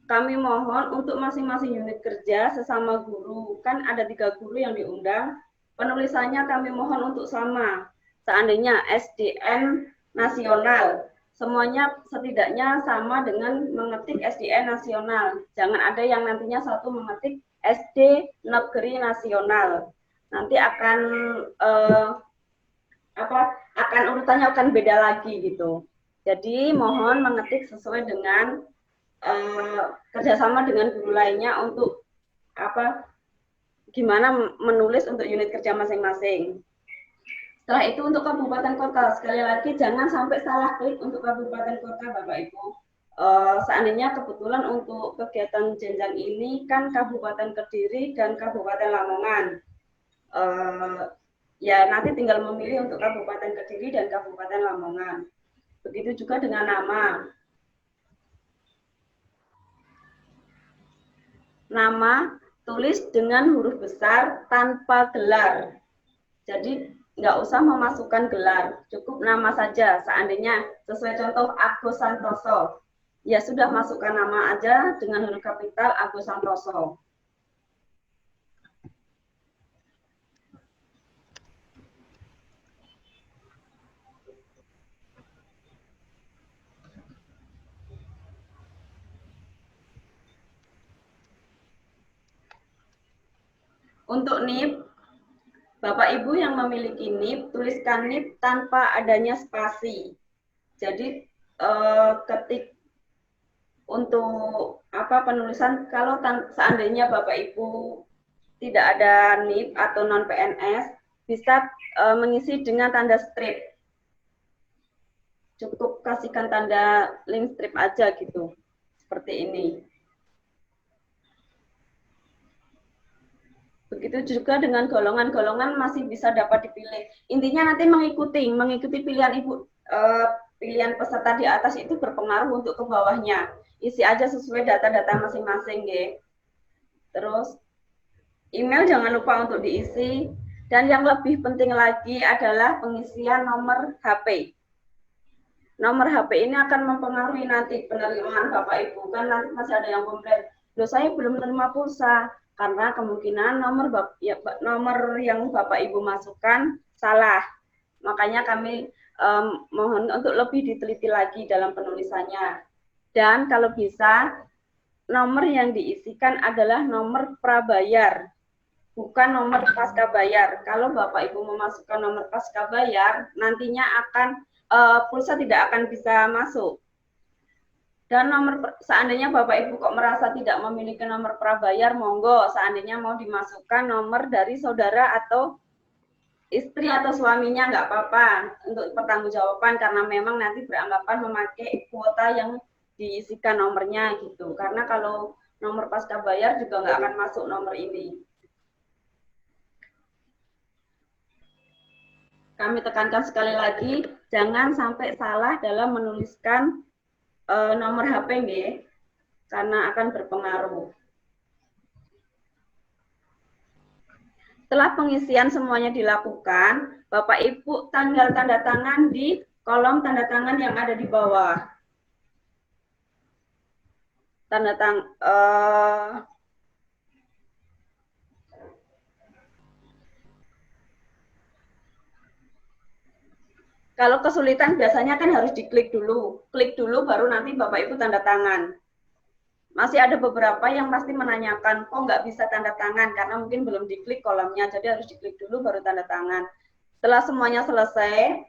C: Kami mohon untuk masing-masing unit kerja sesama guru, kan ada 3 guru yang diundang, penulisannya kami mohon untuk sama. Seandainya SDN nasional, semuanya setidaknya sama dengan mengetik SDN nasional. Jangan ada yang nantinya satu mengetik SD negeri nasional. Nanti akan urutannya akan beda lagi gitu. Jadi mohon mengetik sesuai dengan kerjasama dengan guru lainnya untuk gimana menulis untuk unit kerja masing-masing. Setelah itu untuk kabupaten kota, sekali lagi jangan sampai salah klik untuk kabupaten kota Bapak Ibu. Seandainya kebetulan untuk kegiatan jenjang ini kan Kabupaten Kediri dan Kabupaten Lamongan. Ya nanti tinggal memilih untuk Kabupaten Kediri dan Kabupaten Lamongan. Begitu juga dengan nama. Nama tulis dengan huruf besar tanpa gelar. Jadi nggak usah memasukkan gelar, cukup nama saja. Seandainya sesuai contoh Agus Santoso, ya sudah masukkan nama aja dengan huruf kapital Agus Santoso. Untuk NIP, Bapak Ibu yang memiliki NIP, tuliskan NIP tanpa adanya spasi. Jadi ketik untuk penulisan, kalau seandainya Bapak Ibu tidak ada NIP atau non PNS, bisa mengisi dengan tanda strip. Cukup kasihkan tanda link strip aja gitu, seperti ini. Begitu juga dengan golongan-golongan masih bisa dapat dipilih. Intinya nanti mengikuti pilihan Ibu, pilihan peserta di atas itu berpengaruh untuk ke bawahnya. Isi aja sesuai data-data masing-masing, ya. Terus email jangan lupa untuk diisi. Dan yang lebih penting lagi adalah pengisian nomor HP. Nomor HP ini akan mempengaruhi nanti penerimaan Bapak Ibu. Kan nanti masih ada yang komplain, loh saya belum menerima pulsa. Karena kemungkinan nomor yang Bapak Ibu masukkan salah. Makanya kami mohon untuk lebih diteliti lagi dalam penulisannya. Dan kalau bisa, nomor yang diisikan adalah nomor prabayar, bukan nomor pasca bayar. Kalau Bapak Ibu memasukkan nomor pasca bayar, nantinya akan pulsa tidak akan bisa masuk. Dan seandainya Bapak Ibu kok merasa tidak memiliki nomor prabayar, monggo seandainya mau dimasukkan nomor dari saudara atau istri atau suaminya nggak apa-apa untuk pertanggungjawaban, karena memang nanti beranggapan memakai kuota yang diisikan nomornya gitu. Karena kalau nomor pasca bayar juga nggak akan masuk nomor ini. Kami tekankan sekali lagi, jangan sampai salah dalam menuliskan nomor HP, nggih, karena akan berpengaruh. Setelah pengisian semuanya dilakukan, Bapak Ibu tanggal tanda tangan di kolom tanda tangan yang ada di bawah. Kalau kesulitan biasanya kan harus diklik dulu. Klik dulu baru nanti Bapak Ibu tanda tangan. Masih ada beberapa yang pasti menanyakan, kok nggak bisa tanda tangan? Karena mungkin belum diklik kolomnya, jadi harus diklik dulu baru tanda tangan. Setelah semuanya selesai,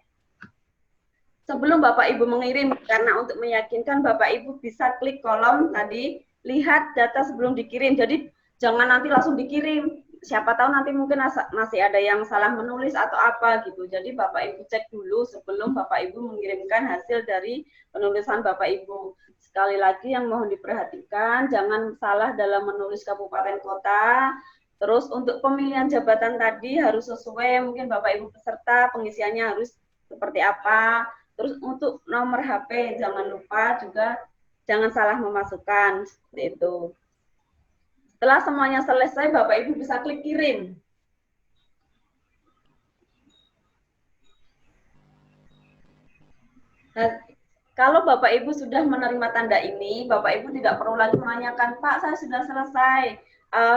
C: sebelum Bapak Ibu mengirim, karena untuk meyakinkan Bapak Ibu bisa klik kolom tadi, lihat data sebelum dikirim. Jadi jangan nanti langsung dikirim. Siapa tahu nanti mungkin masih ada yang salah menulis atau apa gitu. Jadi Bapak Ibu cek dulu sebelum Bapak Ibu mengirimkan hasil dari penulisan Bapak Ibu. Sekali lagi yang mohon diperhatikan, jangan salah dalam menulis kabupaten kota. Terus untuk pemilihan jabatan tadi harus sesuai, mungkin Bapak Ibu peserta pengisiannya harus seperti apa. Terus untuk nomor HP jangan lupa juga jangan salah memasukkan, seperti itu. Setelah semuanya selesai, Bapak Ibu bisa klik kirim. Nah, kalau Bapak Ibu sudah menerima tanda ini, Bapak Ibu tidak perlu lagi menanyakan, Pak, saya sudah selesai,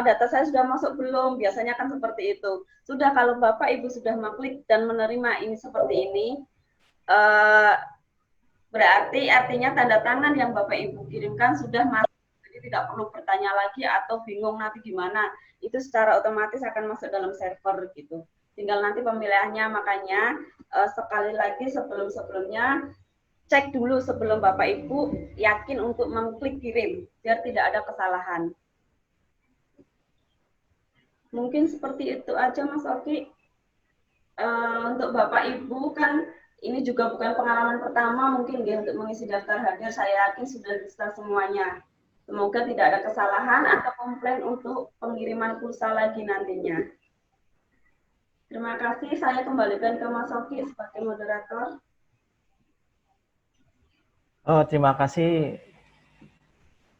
C: data saya sudah masuk belum? Biasanya kan seperti itu. Sudah, kalau Bapak Ibu sudah mengklik dan menerima ini seperti ini, berarti artinya tanda tangan yang Bapak Ibu kirimkan sudah masuk. Jadi tidak perlu bertanya lagi atau bingung nanti gimana. Itu secara otomatis akan masuk dalam server gitu. Tinggal nanti pemilihannya, makanya sekali lagi sebelum-sebelumnya cek dulu sebelum Bapak Ibu yakin untuk mengklik kirim, biar tidak ada kesalahan. Mungkin seperti itu aja Mas Oki. Untuk Bapak Ibu kan Ini juga bukan pengalaman pertama mungkin ya untuk mengisi daftar hadir. Saya yakin sudah bisa semuanya. Semoga tidak ada kesalahan atau komplain untuk pengiriman pulsa lagi nantinya. Terima kasih. Saya kembalikan ke Mas Soki sebagai moderator.
A: Terima kasih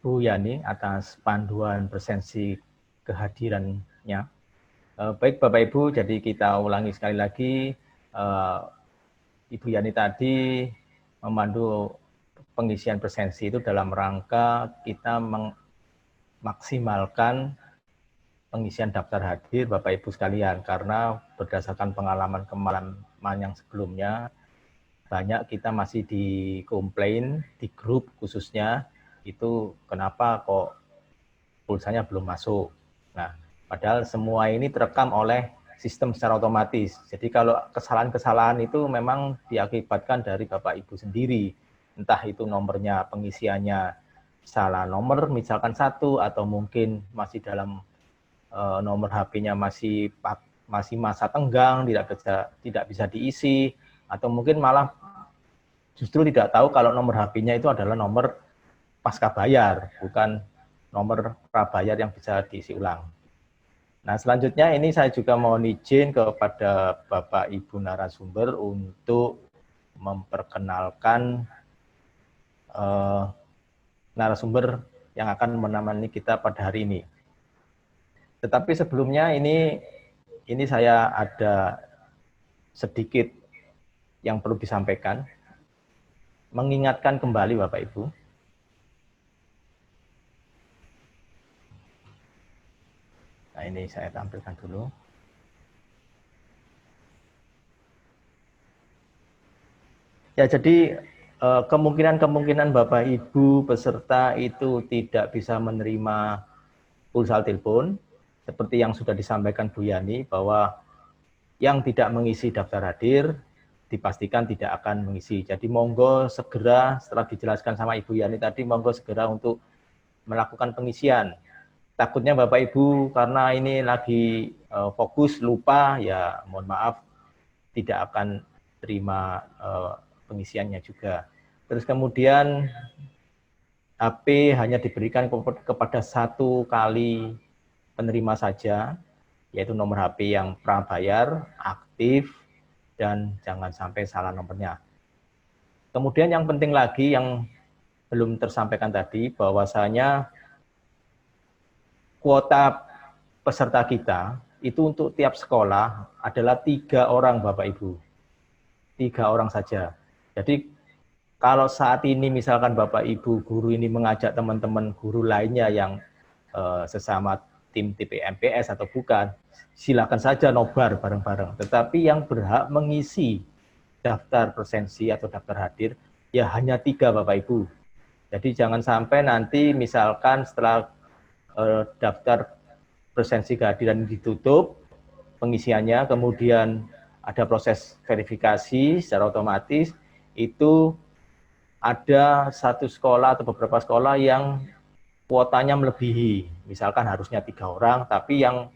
A: Bu Yani atas panduan presensi kehadirannya. Baik Bapak Ibu, jadi kita ulangi sekali lagi. Ibu Yani tadi memandu pengisian presensi itu dalam rangka kita memaksimalkan pengisian daftar hadir Bapak Ibu sekalian, karena berdasarkan pengalaman yang sebelumnya, banyak kita masih dikomplain di grup khususnya, itu kenapa kok pulsanya belum masuk. Nah, padahal semua ini terekam oleh sistem secara otomatis. Jadi kalau kesalahan-kesalahan itu memang diakibatkan dari Bapak Ibu sendiri. Entah itu nomornya pengisiannya salah nomor, misalkan 1, atau mungkin masih dalam nomor HP-nya masih masa tenggang, tidak bisa diisi, atau mungkin malah justru tidak tahu kalau nomor HP-nya itu adalah nomor pasca bayar, bukan nomor prabayar yang bisa diisi ulang. Nah, selanjutnya ini saya juga mohon izin kepada Bapak Ibu narasumber untuk memperkenalkan narasumber yang akan menemani kita pada hari ini. Tetapi sebelumnya ini saya ada sedikit yang perlu disampaikan, mengingatkan kembali Bapak Ibu. Nah, ini saya tampilkan dulu. Ya, jadi kemungkinan Bapak Ibu peserta itu tidak bisa menerima pulsa telepon, seperti yang sudah disampaikan Bu Yani, bahwa yang tidak mengisi daftar hadir dipastikan tidak akan mengisi. Jadi monggo segera, setelah dijelaskan sama Ibu Yani tadi, monggo segera untuk melakukan pengisian. Takutnya Bapak Ibu karena ini lagi fokus lupa, ya mohon maaf tidak akan terima pengisiannya juga. Terus kemudian HP hanya diberikan kepada 1 kali penerima saja, yaitu nomor HP yang prabayar, aktif, dan jangan sampai salah nomornya. Kemudian yang penting lagi yang belum tersampaikan tadi, bahwasanya kuota peserta kita itu untuk tiap sekolah adalah 3 orang Bapak Ibu. 3 orang saja. Jadi kalau saat ini misalkan Bapak Ibu guru ini mengajak teman-teman guru lainnya yang sesama tim TPMPS atau bukan, silakan saja nobar bareng-bareng. Tetapi yang berhak mengisi daftar presensi atau daftar hadir ya hanya 3 Bapak Ibu. Jadi jangan sampai nanti misalkan setelah daftar presensi kehadiran ditutup pengisiannya, kemudian ada proses verifikasi secara otomatis, itu ada 1 sekolah atau beberapa sekolah yang kuotanya melebihi, misalkan harusnya 3 orang, tapi yang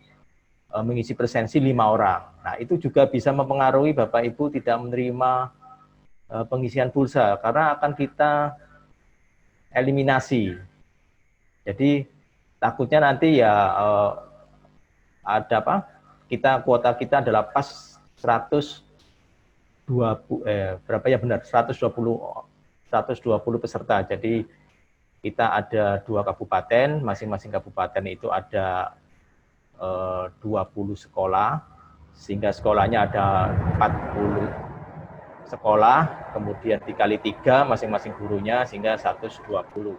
A: mengisi presensi 5 orang. Nah, itu juga bisa mempengaruhi Bapak Ibu tidak menerima pengisian pulsa, karena akan kita eliminasi. Jadi takutnya nanti ya ada apa? Kuota kita adalah pas 120 peserta. Jadi kita ada 2 kabupaten, masing-masing kabupaten itu ada 20 sekolah, sehingga sekolahnya ada 40 sekolah, kemudian dikali 3 masing-masing gurunya, sehingga 120.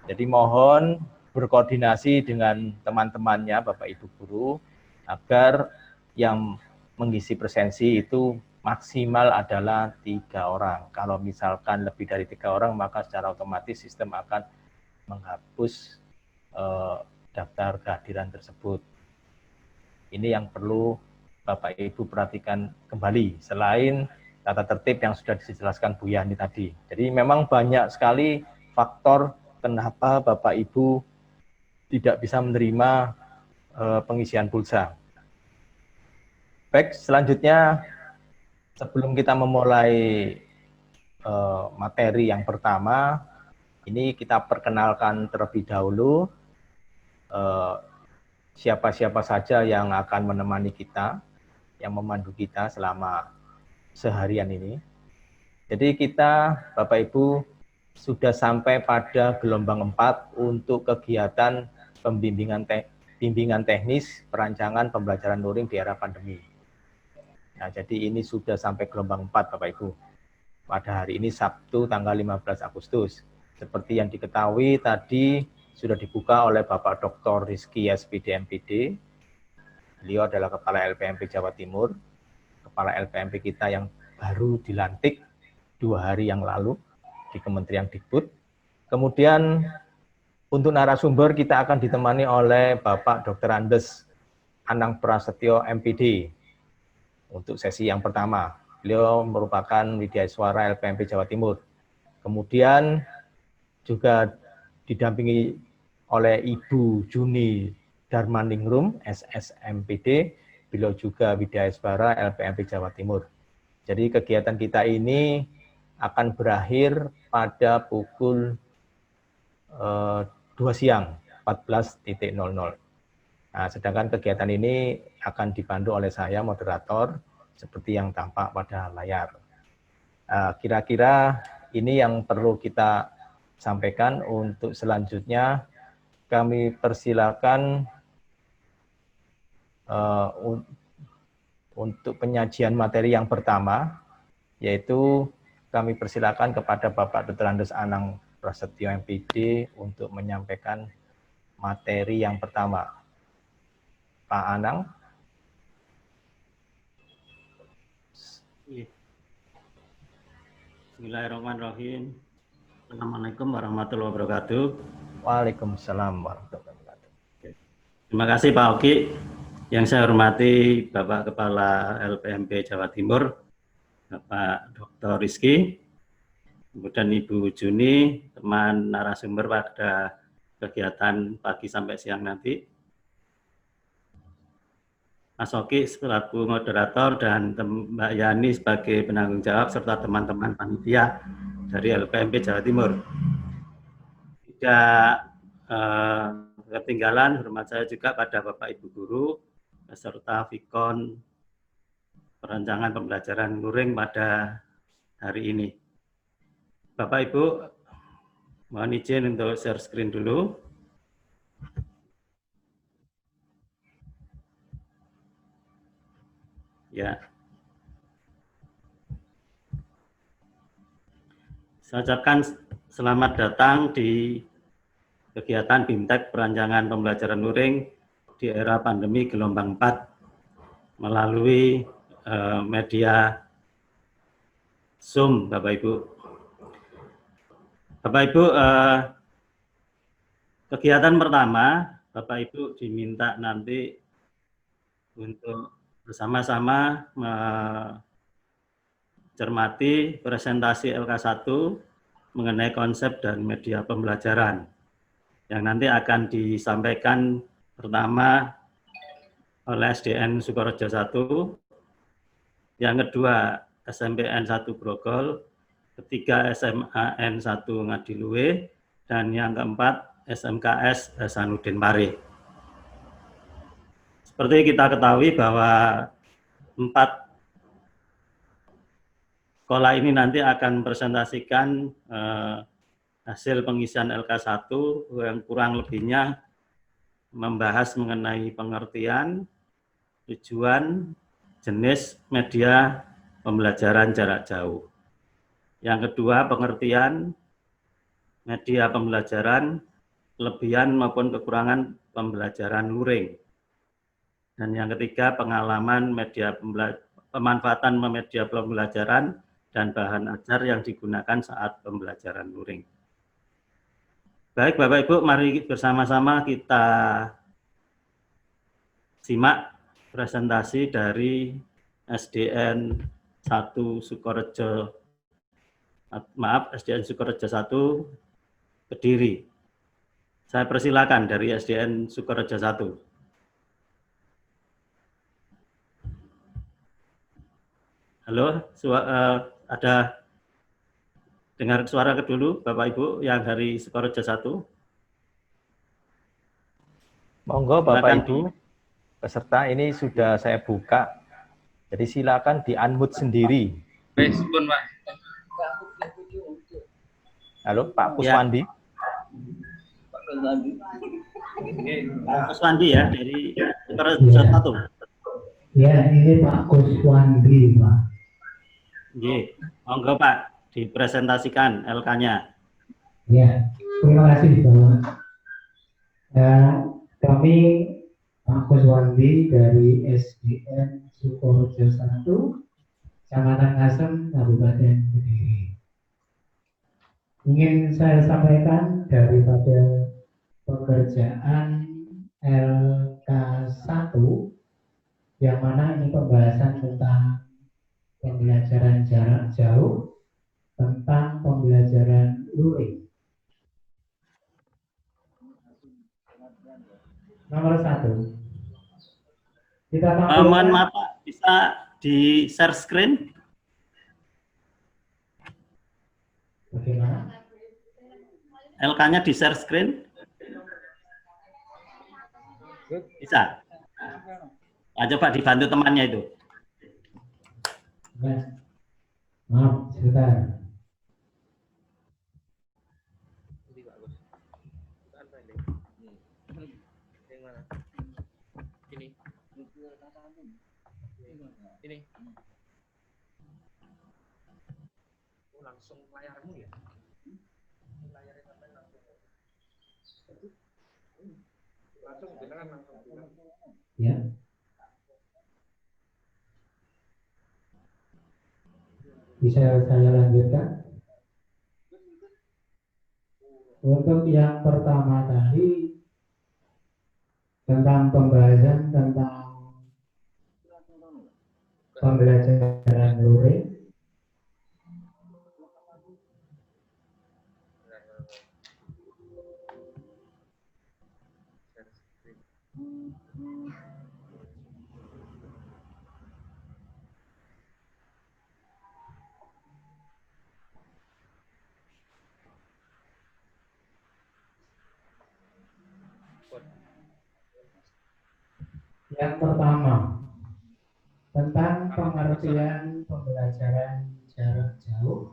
A: Jadi mohon berkoordinasi dengan teman-temannya Bapak Ibu guru agar yang mengisi presensi itu maksimal adalah 3 orang. Kalau misalkan lebih dari 3 orang, maka secara otomatis sistem akan menghapus daftar kehadiran tersebut. Ini yang perlu Bapak Ibu perhatikan kembali, selain tata tertib yang sudah dijelaskan Bu Yani tadi. Jadi memang banyak sekali faktor kenapa Bapak Ibu tidak bisa menerima pengisian pulsa. Baik, selanjutnya sebelum kita memulai materi yang pertama, ini kita perkenalkan terlebih dahulu siapa-siapa saja yang akan menemani kita, yang memandu kita selama seharian ini. Jadi kita, Bapak Ibu, sudah sampai pada gelombang 4 untuk kegiatan bimbingan teknis perancangan pembelajaran luring di era pandemi. Nah, jadi ini sudah sampai gelombang 4, Bapak Ibu. Pada hari ini Sabtu tanggal 15 Agustus. Seperti yang diketahui tadi sudah dibuka oleh Bapak Dr. Rizky SPD MPD. Beliau adalah Kepala LPMP Jawa Timur, Kepala LPMP kita yang baru dilantik 2 hari yang lalu di Kementerian Dikbud. Kemudian untuk narasumber kita akan ditemani oleh Bapak Dr. Andes Anang Prasetyo MPD untuk sesi yang pertama. Beliau merupakan Widyaswara LPMP Jawa Timur. Kemudian juga didampingi oleh Ibu Juni Darmaningrum, SSMPD, beliau juga Widyaswara LPMP Jawa Timur. Jadi kegiatan kita ini akan berakhir pada pukul 2 siang, 14.00. Nah, sedangkan kegiatan ini akan dipandu oleh saya, moderator, seperti yang tampak pada layar. Kira-kira ini yang perlu kita sampaikan. Untuk selanjutnya kami persilakan untuk penyajian materi yang pertama, yaitu kami persilakan kepada Bapak Dr. Andes Anang Prasetyo MPD untuk menyampaikan materi yang pertama. Pak Anang.
D: Bismillahirrahmanirrahim. Assalamualaikum warahmatullahi wabarakatuh.
A: Waalaikumsalam warahmatullahi wabarakatuh.
D: Terima kasih Pak Oki. Yang saya hormati Bapak Kepala LPMP Jawa Timur, Bapak Dr. Rizky, kemudian Ibu Juni, teman narasumber pada kegiatan pagi sampai siang nanti, Mas Oki selaku moderator dan Mbak Yani sebagai penanggung jawab serta teman-teman panitia dari LPMP Jawa Timur. Tidak ketinggalan hormat saya juga pada Bapak Ibu Guru beserta Vikon perancangan pembelajaran luring pada hari ini. Bapak Ibu, mohon izin untuk share screen dulu. Ya. Saya ucapkan selamat datang di kegiatan BIMTEK perancangan pembelajaran luring di era pandemi gelombang 4 melalui media Zoom, Bapak Ibu. Bapak Ibu, kegiatan pertama, Bapak Ibu diminta nanti untuk bersama-sama mencermati presentasi LK1 mengenai konsep dan media pembelajaran yang nanti akan disampaikan pertama oleh SDN Sukorejo 1, yang kedua SMPN 1 Grogol, ketiga SMA N1 Ngadiluwe, dan yang keempat SMKS Hasanuddin Pare. Seperti kita ketahui bahwa 4 sekolah ini nanti akan presentasikan hasil pengisian LK1 yang kurang lebihnya membahas mengenai pengertian, tujuan, jenis media pembelajaran jarak jauh. Yang kedua, pengertian media pembelajaran, kelebihan maupun kekurangan pembelajaran luring. Dan yang ketiga, pengalaman pemanfaatan media pembelajaran dan bahan ajar yang digunakan saat pembelajaran luring. Baik Bapak Ibu, mari bersama-sama kita simak presentasi dari SDN 1 Sukorejo, SDN Sukorejo 1 Kediri. Saya persilakan dari SDN Sukorejo 1. Halo, ada dengar suara dulu Bapak Ibu yang dari Sukorejo 1.
A: Monggo Bapak
D: Silakan.
A: Ibu peserta, ini sudah saya buka. Jadi silakan di-unmute sendiri.
B: Respon, Pak.
A: Halo, Pak Kuswandi.
D: Pak Kuswandi ya, dari Sukorejo 1.
E: Ya, ini Pak Kuswandi, Pak.
D: Oke, monggo Pak, dipresentasikan LK-nya.
E: Ya, terima kasih Bapak. Kami Pak Kuswandi dari SDN Sukorejo 1, Kecamatan Ngasem, Kabupaten Kediri. Ingin saya sampaikan daripada pekerjaan LK1, yang mana ini pembahasan tentang pembelajaran jarak jauh, tentang pembelajaran luring. Nomor 1. Kita tampilkan.
D: Mohon maaf Pak, bisa di share screen?
E: Bagaimana?
D: LK-nya di share screen? Bisa? Nah, coba dibantu temannya itu.
E: Mas, maaf, sebentar.
F: Ini langsung layarmu ya? Layarnya sampai langsung jenengan langsung bilang.
E: Ya. Bisa saya lanjutkan? Untuk yang pertama tadi tentang pembahasan tentang pembelajaran luring. Yang pertama, tentang pengertian pembelajaran jarak jauh.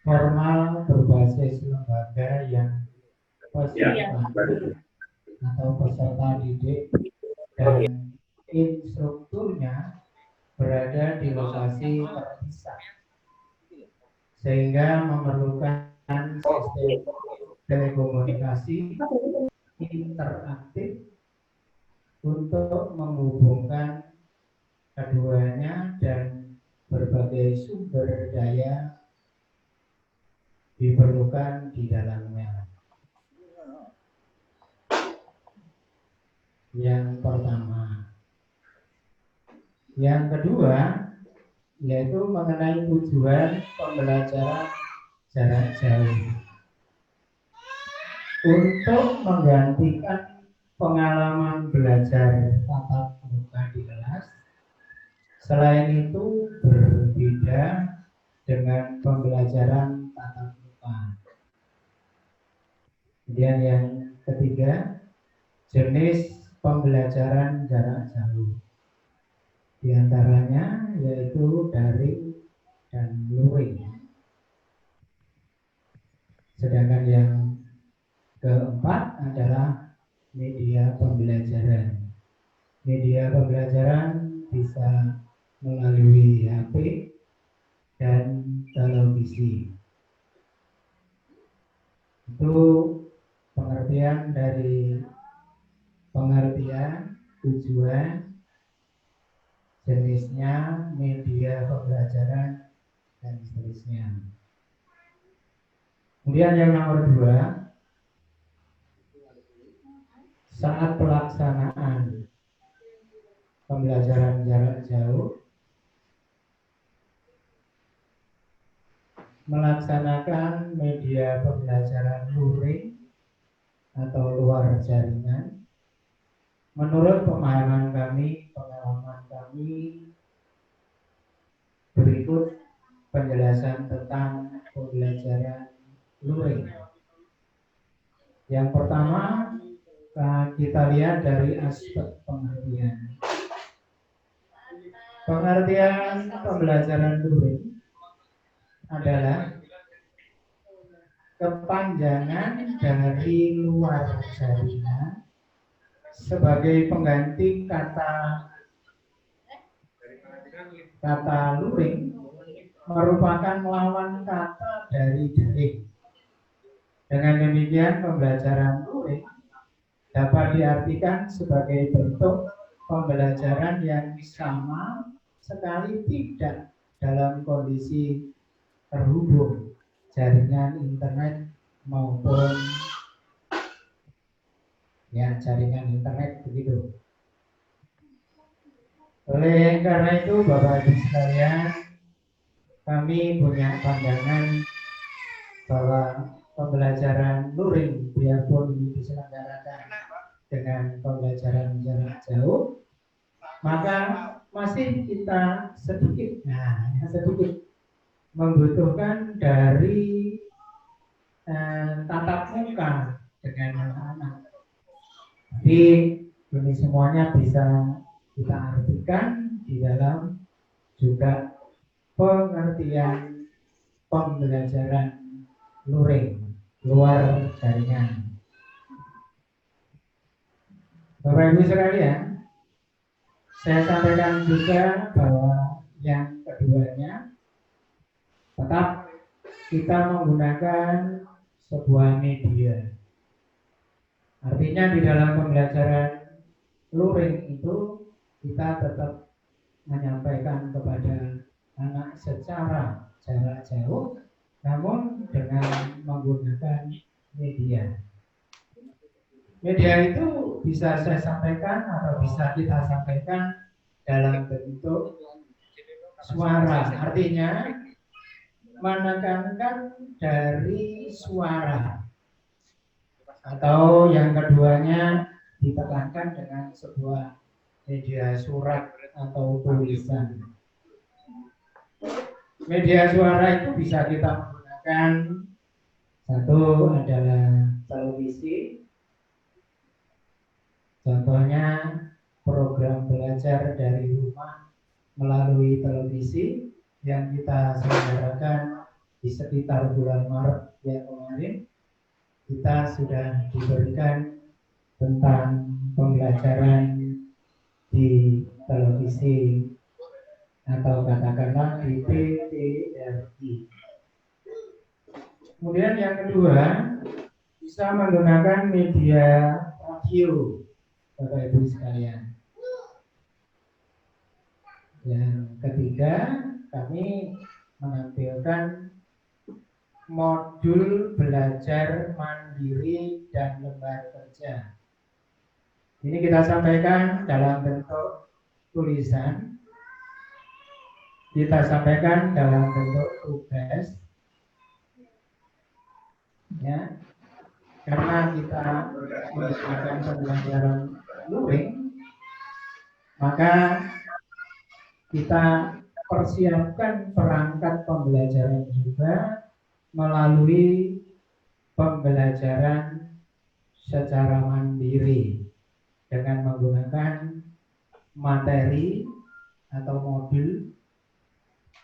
E: Formal berbasis lembaga yang peserta atau peserta didik dan instrukturnya berada di lokasi terpisah, sehingga memerlukan sistem telekomunikasi interaktif untuk menghubungkan keduanya, dan berbagai sumber daya diperlukan di dalamnya. Yang pertama. Yang kedua, yaitu mengenai tujuan pembelajaran jarak jauh. Untuk menggantikan pengalaman belajar tatap muka di kelas, selain itu berbeda dengan pembelajaran tatap muka. Kemudian yang ketiga, jenis pembelajaran jarak jauh. Di antaranya yaitu daring dan luring. Sedangkan yang keempat adalah media pembelajaran. Media pembelajaran bisa melalui HP dan televisi. Itu pengertian dari pengertian, tujuan, jenisnya, media pembelajaran, dan seterusnya. Kemudian yang nomor 2, saat pelaksanaan pembelajaran jarak jauh, melaksanakan media pembelajaran luring atau luar jaringan, Menurut pemahaman kami, pengalaman kami, berikut penjelasan tentang pembelajaran luring. Yang pertama, kita lihat dari aspek pengertian. Pengertian pembelajaran luring adalah kepanjangan dari luar jaringan sebagai pengganti kata luring merupakan lawan kata dari daring. Dengan demikian, pembelajaran luring dapat diartikan sebagai bentuk pembelajaran yang sama sekali tidak dalam kondisi terhubung jaringan internet maupun jaringan internet begitu. Oleh karena itu, Bapak Ibu sekalian, kami punya pandangan bahwa pembelajaran luring biarpun ini diselenggarakan dengan pembelajaran jarak jauh, maka masih kita sedikit membutuhkan dari tatap muka dengan anak-anak. Jadi ini semuanya bisa kita artikan di dalam juga pengertian pembelajaran luring luar jaringan. Bapak Ibu sekalian, saya sampaikan juga bahwa yang keduanya tetap kita menggunakan sebuah media. Artinya di dalam pembelajaran luring itu kita tetap menyampaikan kepada anak secara jarak jauh, namun dengan menggunakan media. Media itu bisa saya sampaikan atau bisa kita sampaikan dalam bentuk suara. Artinya menekankan dari suara, atau yang keduanya ditekankan dengan sebuah media surat atau tulisan. Media suara itu bisa kita menggunakan, satu adalah televisi, contohnya program belajar dari rumah melalui televisi yang kita selenggarakan di sekitar bulan Maret yang kemarin. Kita sudah diberikan tentang pembelajaran di televisi atau katakanlah di TVRI. Kemudian yang kedua, bisa menggunakan media radio, Bapak Ibu sekalian. Yang ketiga, kami menampilkan modul belajar mandiri dan lembar kerja. Ini kita sampaikan dalam bentuk tulisan, kita sampaikan dalam bentuk tugas, ya, karena kita menggunakan pembelajaran luring, maka kita persiapkan perangkat pembelajaran juga melalui pembelajaran secara mandiri dengan menggunakan materi atau modul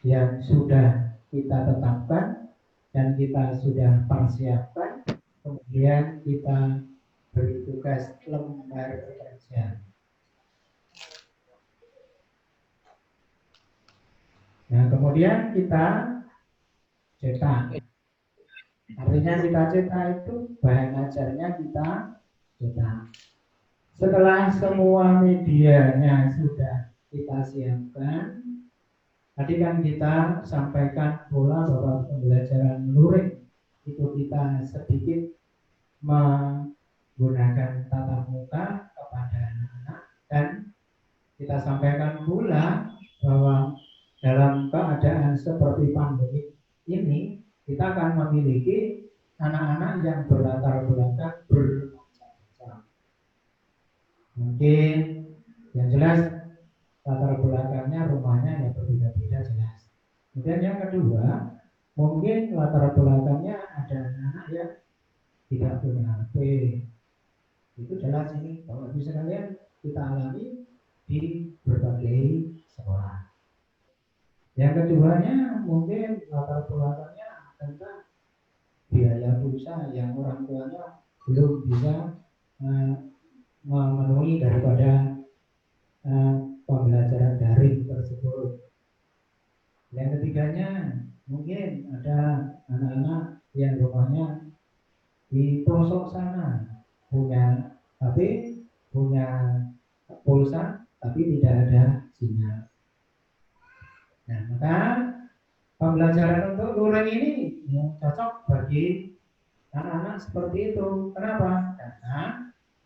E: yang sudah kita tetapkan dan kita sudah persiapkan, kemudian kita beri tugas lembar kerja. Nah, kemudian kita cetak. Artinya kita cetak itu bahan ajarnya kita cetak. Setelah semua medianya sudah kita siapkan, tadi kan kita sampaikan pula bahwa pembelajaran luring itu kita sedikit menggunakan tatap muka kepada anak-anak, dan kita sampaikan pula bahwa dalam keadaan seperti pandemi ini, kita akan memiliki anak-anak yang berlatar belakang bermacam-macam. Mungkin yang jelas latar belakangnya rumahnya ya berbeda-beda jelas. Kemudian yang kedua, mungkin latar belakangnya ada anak yang tidak punya HP. Itu jelas ini Bapak Ibu sekalian kita alami di berbagai sekolah. Yang keduanya mungkin latar belakangnya tentang biaya pulsa yang orang tuanya belum bisa memenuhi daripada pembelajaran daring tersebut. Yang ketiganya mungkin ada anak-anak yang rumahnya di pelosok sana, punya HP, punya pulsa, tapi tidak ada sinyal. Nah, maka pembelajaran untuk luring ini yang cocok bagi anak-anak seperti itu. Kenapa? Karena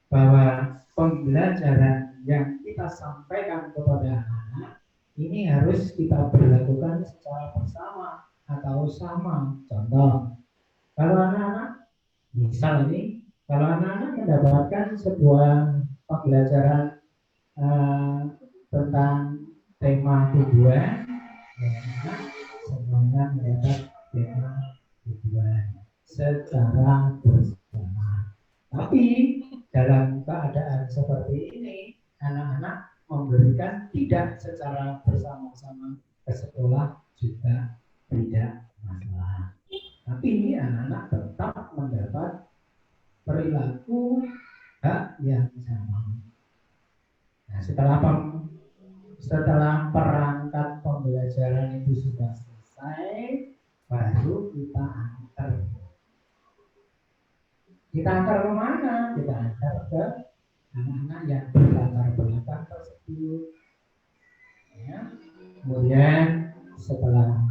E: bahwa pembelajaran yang kita sampaikan kepada anak ini harus kita berlakukan secara bersama atau sama. Contoh, kalau anak-anak misal ini, kalau anak-anak mendapatkan sebuah pembelajaran tentang tema tujuan, semuanya mendapat tema tujuan secara bersama. Tapi dalam keadaan seperti ini, anak-anak memberikan tidak secara bersama-sama ke sekolah juga tidak masalah. Tapi anak-anak tetap mendapat perilaku hak yang sama. Nah, setelah perangkat pembelajaran itu sudah selesai, baru kita antar. Kita antar ke mana? Kita antar ke anak-anak yang berlatar belakang tersebut. Ya. Kemudian setelah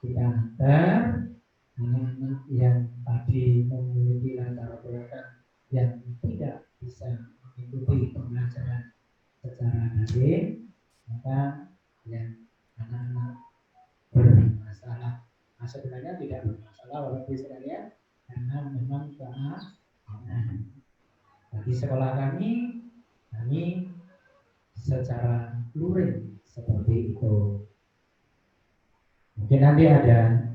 E: kita antar anak-anak yang tadi memiliki latar belakang yang tidak bisa mengikuti pembelajaran secara daring, maka yang anak-anak bermasalah. Nah, sebenarnya tidak bermasalah Bapak Ibu sekalian, karena memang keadaan. Bagi sekolah kami secara luring seperti itu. Mungkin nanti ada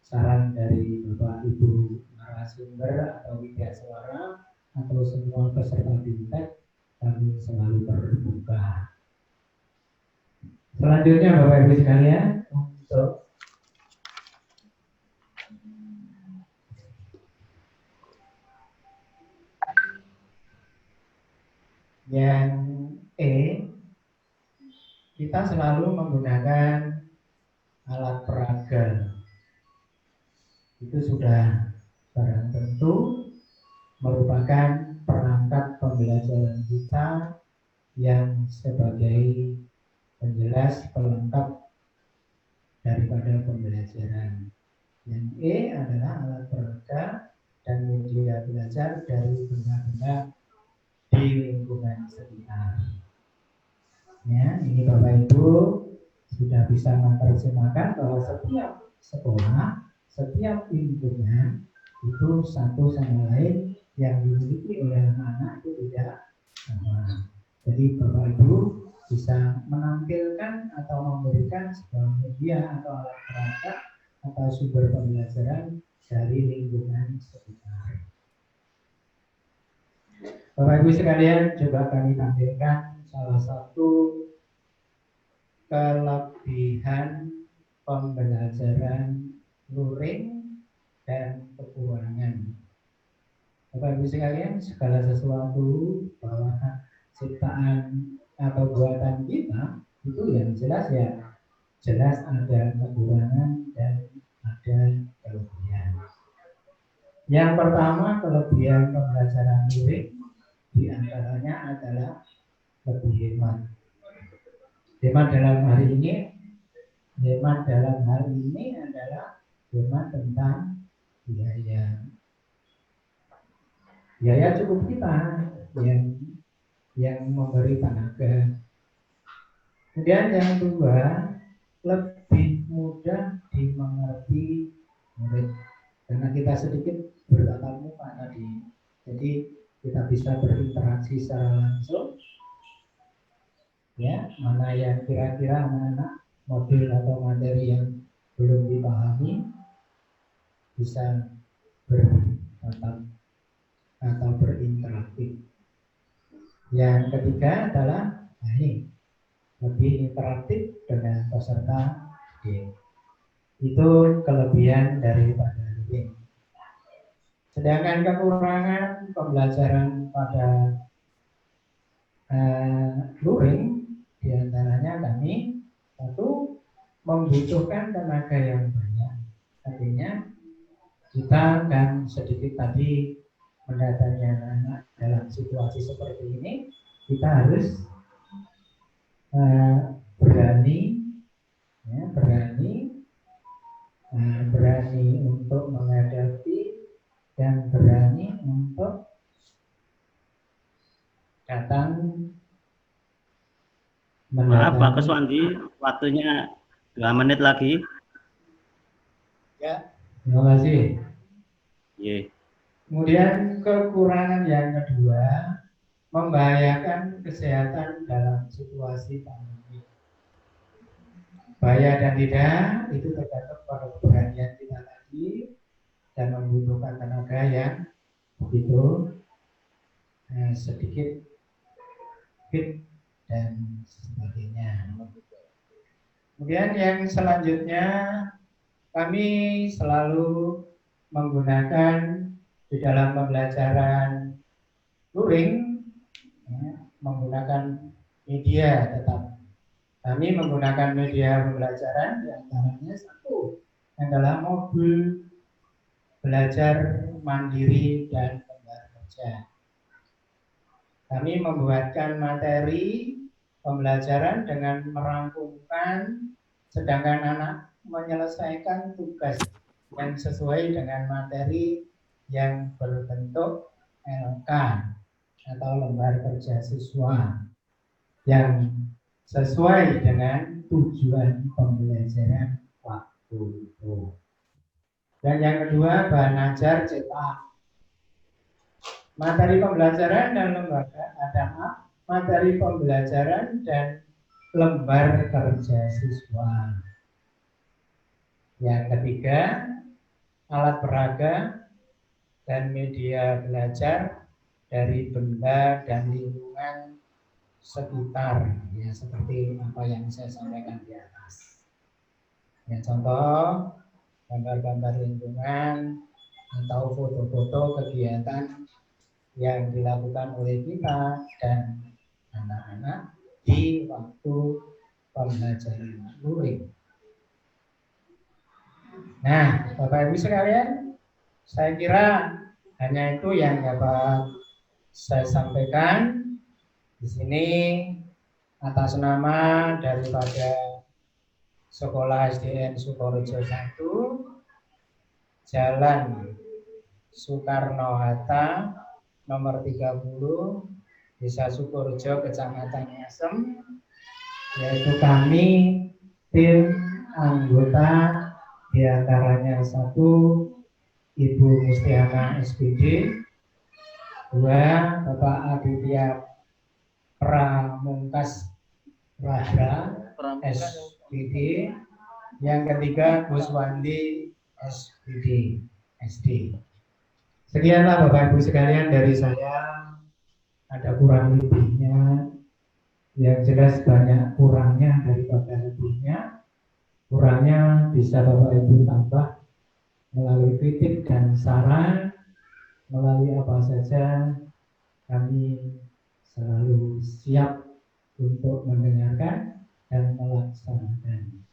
E: saran dari Bapak Ibu narasumber atau widya suara atau semua peserta didik, kami selalu terbuka. Selanjutnya Bapak Ibu sekalian, untuk yang kita selalu menggunakan alat peraga. Itu sudah barang tentu merupakan perangkat pembelajaran kita yang sebagai penjelas pelengkap daripada pembelajaran. Yang adalah alat peraga dan media belajar dari benda-benda di lingkungan sekitar. Ya, ini Bapak Ibu sudah bisa menerjemahkan bahwa setiap sekolah, setiap lingkungan itu satu sama lain yang dimiliki oleh anak-anak itu tidak sama. Jadi Bapak Ibu bisa menampilkan atau memberikan sebuah media atau alat perangkat atau sumber pembelajaran dari lingkungan sekitar. Bapak Ibu sekalian, coba kami tampilkan salah satu kelebihan pembelajaran luring dan kekurangan. Bapak Ibu sekalian, segala sesuatu bahwa ciptaan atau buatan kita itu yang jelas ada kekurangan dan ada kelebihan. Yang pertama, kelebihan pembelajaran luring di antaranya adalah lebih hemat. Hemat dalam hari ini adalah hemat tentang biaya. Biaya cukup kita yang memberi tenaga. Kemudian yang kedua, lebih mudah dimengerti murid karena kita sedikit bertatap muka tadi. Jadi kita bisa berinteraksi secara langsung. Ya, mana yang kira-kira anak-anak modul atau materi yang belum dipahami bisa bertatap atau berinteraksi. Yang ketiga adalah ini lebih interaktif dengan peserta didik. Itu kelebihan daripada luring. Sedangkan kekurangan pembelajaran pada luring diantaranya kami satu membutuhkan tenaga yang banyak. Artinya kita akan sedikit tadi mendatangi anak-anak dalam situasi seperti ini, kita harus berani untuk menghadapi dan berani untuk datang.
D: Maaf Pak Kuswandi, waktunya 2 menit lagi.
E: Ya, terima kasih.
D: Yeah.
E: Kemudian kekurangan yang kedua, membahayakan kesehatan dalam situasi pandemi. Bahaya dan tidak itu tergantung pada keberanian kita tadi dan membutuhkan tenaga yang begitu sedikit fit dan sebagainya. Kemudian yang selanjutnya kami selalu menggunakan di dalam pembelajaran luring menggunakan media tetap. Kami menggunakan media pembelajaran yang antaranya satu adalah modul belajar mandiri dan lembar kerja. Kami membuatkan materi pembelajaran dengan merangkumkan, sedangkan anak menyelesaikan tugas yang sesuai dengan materi yang berbentuk LK atau lembar kerja siswa yang sesuai dengan tujuan pembelajaran waktu itu. Dan yang kedua, bahan ajar cetak. Materi pembelajaran dan lembaga ada materi pembelajaran dan lembar kerja siswa. Yang ketiga, alat peraga dan media belajar dari benda dan lingkungan sekitar, ya seperti apa yang saya sampaikan di atas. Ya, contoh gambar-gambar lingkungan atau foto-foto kegiatan yang dilakukan oleh kita dan anak-anak di waktu pembelajaran luring. Nah, Bapak Ibu sekalian, saya kira hanya itu yang dapat saya sampaikan di sini atas nama daripada Sekolah SDN Sukorejo 1, Jalan Soekarno-Hatta nomor 30, Desa Sukorejo, Kecamatan Ngasem, yaitu kami tim anggota diantaranya 1 Ibu Mustiana SPD, 2 Bapak Aditya Pramungkas Rahra SPD, yang ketiga Kuswandi SPD SD. Sekianlah Bapak Ibu sekalian dari saya, ada kurang lebihnya, yang jelas banyak kurangnya daripada lebihnya. Kurangnya bisa Bapak Ibu tambah melalui kritik dan saran, melalui apa saja kami selalu siap untuk mendengarkan dan melaksanakan.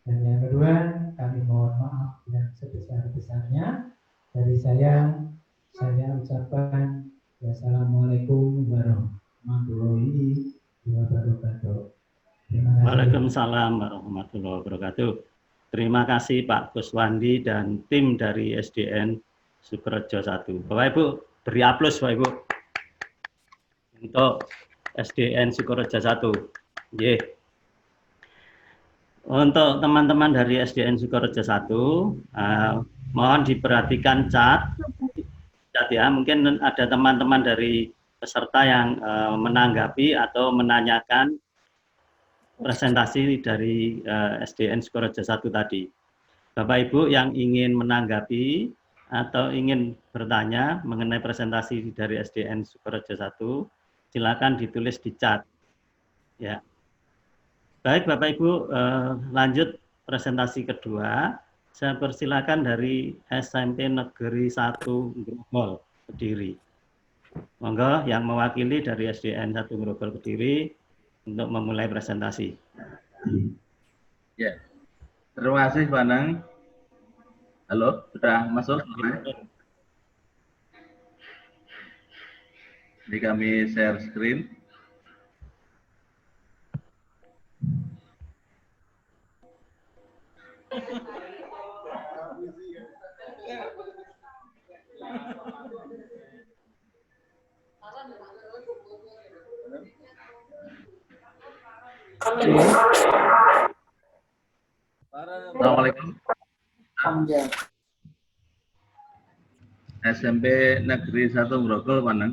E: Dan yang kedua, kami mohon maaf yang sebesar-besarnya. Dari saya ucapkan wassalamualaikum warahmatullahi wabarakatuh.
D: Waalaikumsalam warahmatullahi wabarakatuh. Terima kasih Pak Kuswandi dan tim dari SDN Sukorejo 1. Bapak Ibu, beri aplaus Bapak Ibu untuk SDN Sukorejo 1. Yeah. Untuk teman-teman dari SDN Sukorejo 1, mohon diperhatikan cat ya. Mungkin ada teman-teman dari peserta yang menanggapi atau menanyakan presentasi dari SDN Sukorejo 1 tadi. Bapak Ibu yang ingin menanggapi atau ingin bertanya mengenai presentasi dari SDN Sukorejo 1, silakan ditulis di chat. Ya. Baik Bapak Ibu, lanjut presentasi kedua. Saya persilakan dari SMP Negeri 1 Grogol Kediri. Monggo yang mewakili dari SDN 1 Grogol Kediri untuk memulai presentasi.
G: Ya, terima kasih Pak Anang. Halo, sudah masuk? Jadi kami share screen. Assalamualaikum. SMP Negeri 1 Grogol, Panang.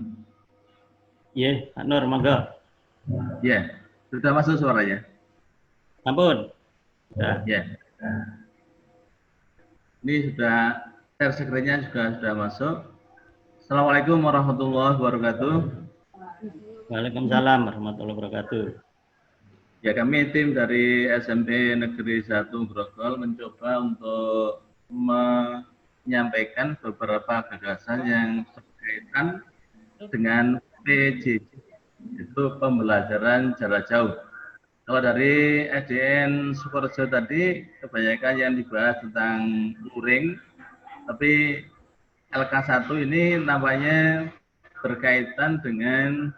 D: Iya, Pak Nur, monggo.
G: Ya, sudah masuk suaranya?
D: Ampun.
G: Ya. Ini sudah share screen-nya sudah masuk. Assalamualaikum warahmatullahi wabarakatuh.
D: Waalaikumsalam warahmatullahi wabarakatuh.
G: Ya, kami tim dari SMP Negeri 1 Grogol mencoba untuk menyampaikan beberapa gagasan yang berkaitan dengan PJJ, itu pembelajaran jarak jauh. Kalau dari SDN Sukorejo tadi, kebanyakan yang dibahas tentang luring, tapi LK1 ini namanya berkaitan dengan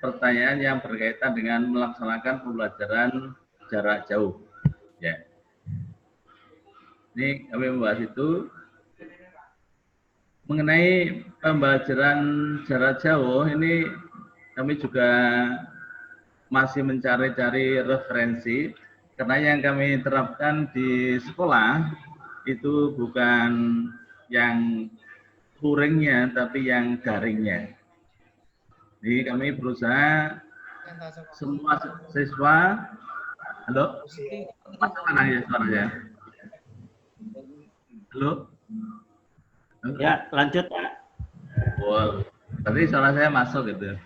G: pertanyaan yang berkaitan dengan melaksanakan pembelajaran jarak jauh. Ya. Ini kami membahas itu. Mengenai pembelajaran jarak jauh, ini kami juga masih mencari-cari referensi, karena yang kami terapkan di sekolah itu bukan yang luringnya, tapi yang daringnya. Jadi kami berusaha semua siswa, halo, mana ya suaranya? Halo?
D: Ya, lanjut Pak.
G: Wow, tadi suara saya masuk gitu.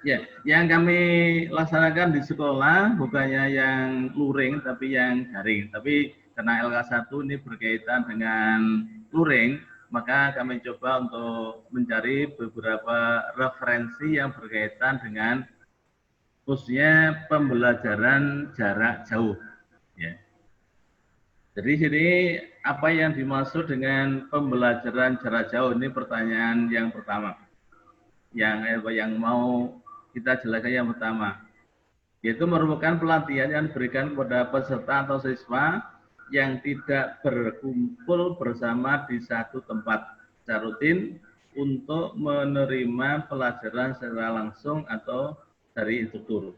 G: Ya, yang kami laksanakan di sekolah bukannya yang luring, tapi yang daring. Tapi karena LK1 ini berkaitan dengan luring, maka kami coba untuk mencari beberapa referensi yang berkaitan dengan khususnya pembelajaran jarak jauh. Ya. Jadi sini apa yang dimaksud dengan pembelajaran jarak jauh, ini pertanyaan yang pertama. Yang mau kita jelaskan yang pertama, yaitu merupakan pelatihan yang diberikan kepada peserta atau siswa yang tidak berkumpul bersama di satu tempat secara rutin untuk menerima pelajaran secara langsung atau dari instruktur.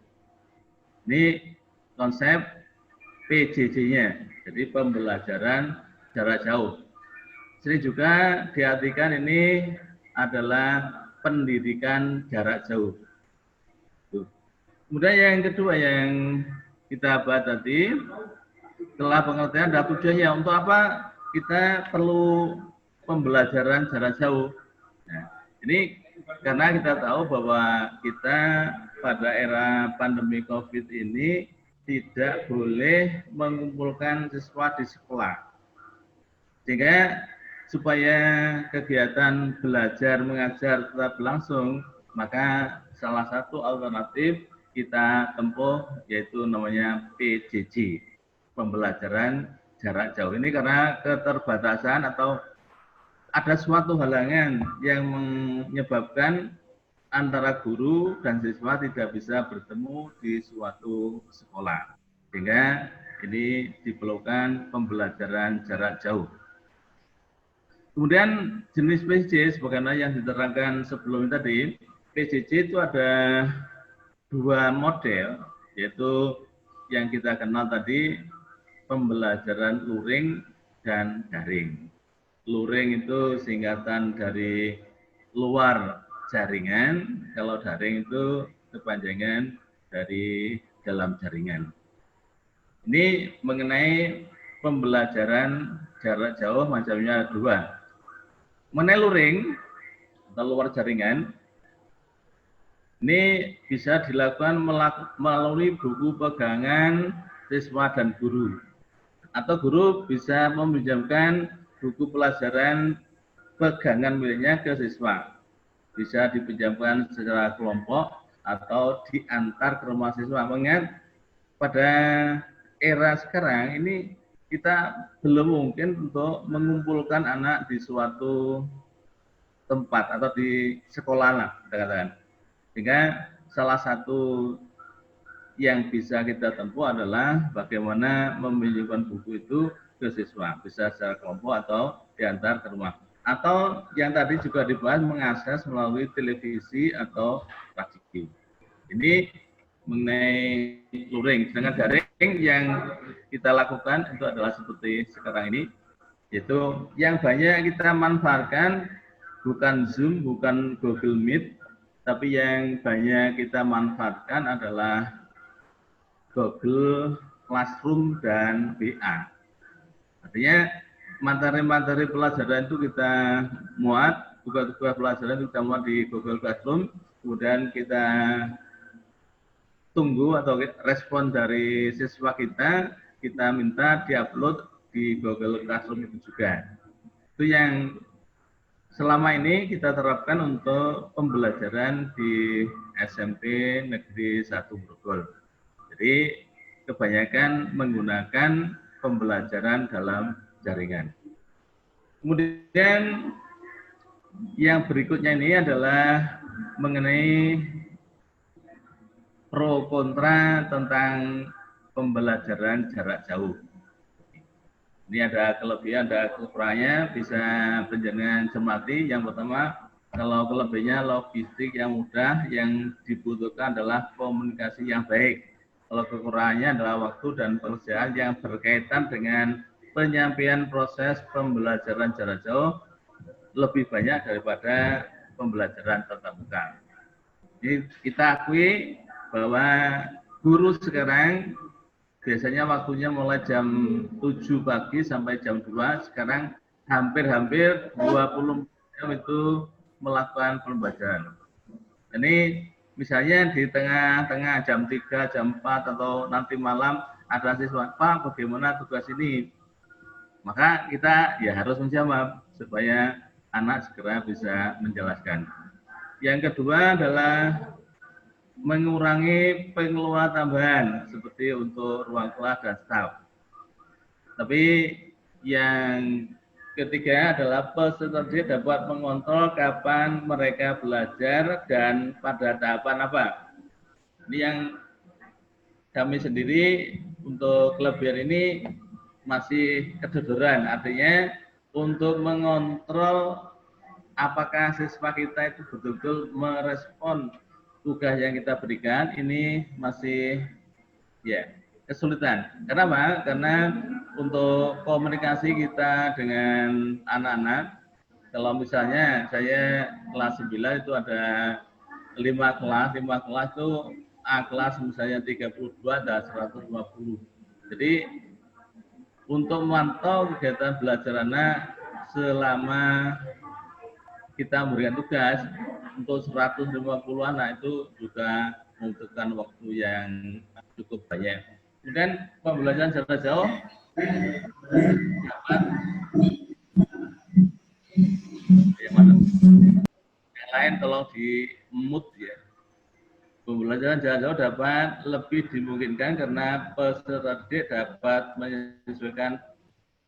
G: Ini konsep PJJ-nya, jadi pembelajaran jarak jauh. Sering juga diartikan ini adalah pendidikan jarak jauh. Kemudian yang kedua yang kita bahas tadi, setelah pengertian dan tujuannya, untuk apa kita perlu pembelajaran jarak jauh. Nah, ini karena kita tahu bahwa kita pada era pandemi COVID ini tidak boleh mengumpulkan siswa di sekolah. Sehingga supaya kegiatan belajar mengajar tetap berlangsung, maka salah satu alternatif kita tempuh yaitu namanya PJJ, pembelajaran jarak jauh. Ini karena keterbatasan atau ada suatu halangan yang menyebabkan antara guru dan siswa tidak bisa bertemu di suatu sekolah. Sehingga ini diperlukan pembelajaran jarak jauh. Kemudian jenis PJJ sebagaimana yang diterangkan sebelum tadi, PJJ itu ada dua model, yaitu yang kita kenal tadi pembelajaran luring dan daring. Luring itu singkatan dari luar jaringan, kalau daring itu kepanjangan dari dalam jaringan. Ini mengenai pembelajaran jarak jauh macamnya ada dua. Mengenai luring atau luar jaringan, ini bisa dilakukan melalui buku pegangan siswa dan guru. Atau guru bisa meminjamkan buku pelajaran pegangan miliknya ke siswa. Bisa dipinjamkan secara kelompok atau diantar ke rumah siswa. Mengingat pada era sekarang ini kita belum mungkin untuk mengumpulkan anak di suatu tempat atau di sekolah lah, katakan. Sehingga salah satu yang bisa kita tempuh adalah bagaimana meminjamkan buku itu ke siswa, bisa secara kelompok atau diantar ke rumah. Atau yang tadi juga dibahas mengakses melalui televisi atau radio. Ini mengenai luring. Dengan daring yang kita lakukan itu adalah seperti sekarang ini, yaitu yang banyak kita manfaatkan bukan Zoom, bukan Google Meet, tapi yang banyak kita manfaatkan adalah Google Classroom dan WA. Artinya materi-materi pelajaran itu kita muat, tugas-tugas pelajaran itu kita muat di Google Classroom, kemudian kita tunggu atau respon dari siswa kita minta diupload di Google Classroom itu juga. Itu yang selama ini kita terapkan untuk pembelajaran di SMP Negeri 1 Grogol. Jadi kebanyakan menggunakan pembelajaran dalam jaringan. Kemudian yang berikutnya ini adalah mengenai pro kontra tentang pembelajaran jarak jauh. Ini ada kelebihan, ada kekurangannya, bisa penjenengan cermati. Yang pertama, kalau kelebihannya logistik yang mudah, yang dibutuhkan adalah komunikasi yang baik. Kalau kekurangannya adalah waktu dan pekerjaan yang berkaitan dengan penyampaian proses pembelajaran jarak jauh lebih banyak daripada pembelajaran tatap muka. Jadi kita akui bahwa guru sekarang biasanya waktunya mulai jam 7 pagi sampai jam 2, sekarang hampir-hampir 20 jam itu melakukan pembelajaran. Ini misalnya di tengah-tengah jam 3, jam 4 atau nanti malam ada siswa, Pak bagaimana tugas ini? Maka kita ya harus menjawab supaya anak segera bisa menjelaskan. Yang kedua adalah mengurangi pengeluaran tambahan seperti untuk ruang kelas dan staf. Tapi yang ketiga adalah peserta didik dapat mengontrol kapan mereka belajar dan pada tahapan apa. Ini yang kami sendiri untuk kelebihan ini masih kedodoran, artinya untuk mengontrol apakah siswa kita itu betul-betul merespon tugas yang kita berikan ini masih ya kesulitan. Kenapa? Karena untuk komunikasi kita dengan anak-anak, kalau misalnya saya kelas 9 itu ada 5 kelas itu A kelas misalnya 32 dan 150. Jadi untuk memantau kegiatan belajar anak selama kita memberikan tugas untuk 150 anak itu juga membutuhkan waktu yang cukup banyak. Kemudian pembelajaran jarak jauh yang lain tolong di mute ya. Pembelajaran jarak jauh dapat lebih dimungkinkan karena peserta didik dapat menyesuaikan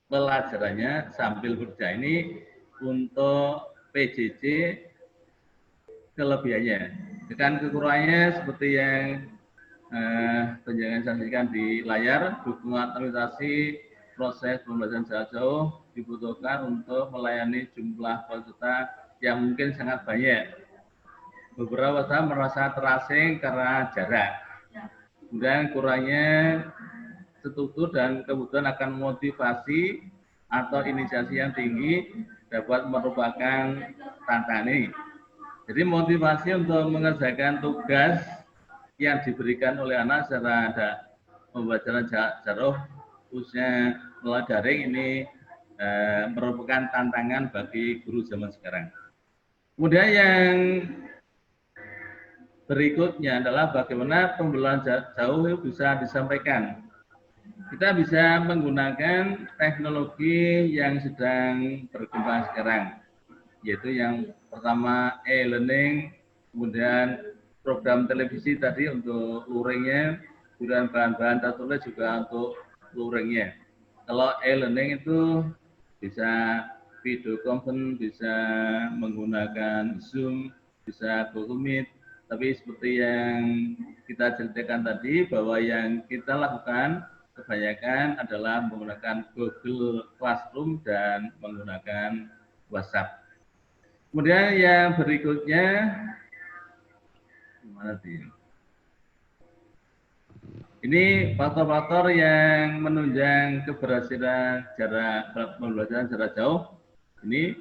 G: pelajarannya sambil kerja. Ini untuk PJJ kelebihannya. Dengan kekurangannya seperti yang penjelasan saksikan di layar, dukungan administrasi proses pembelajaran jarak jauh dibutuhkan untuk melayani jumlah peserta yang mungkin sangat banyak. Beberapa peserta merasa terasing karena jarak. Kemudian kurangnya struktur dan kebutuhan akan motivasi atau inisiasi yang tinggi dapat merupakan tantangan ini. Jadi motivasi untuk mengerjakan tugas yang diberikan oleh anak secara ada pembelajaran jarak khususnya melalui daring ini merupakan tantangan bagi guru zaman sekarang. Kemudian yang berikutnya adalah bagaimana pembelajaran jauh bisa disampaikan. Kita bisa menggunakan teknologi yang sedang berkembang sekarang, yaitu yang pertama e-learning, kemudian program televisi tadi untuk luringnya, kemudian bahan-bahan tertulis juga untuk luringnya. Kalau e-learning itu bisa video conference, bisa menggunakan Zoom, bisa Google Meet, tapi seperti yang kita ceritakan tadi bahwa yang kita lakukan kebanyakan adalah menggunakan Google Classroom dan menggunakan WhatsApp. Kemudian yang berikutnya, mana sih? Ini faktor-faktor yang menunjang keberhasilan pembelajaran jarak jauh. Ini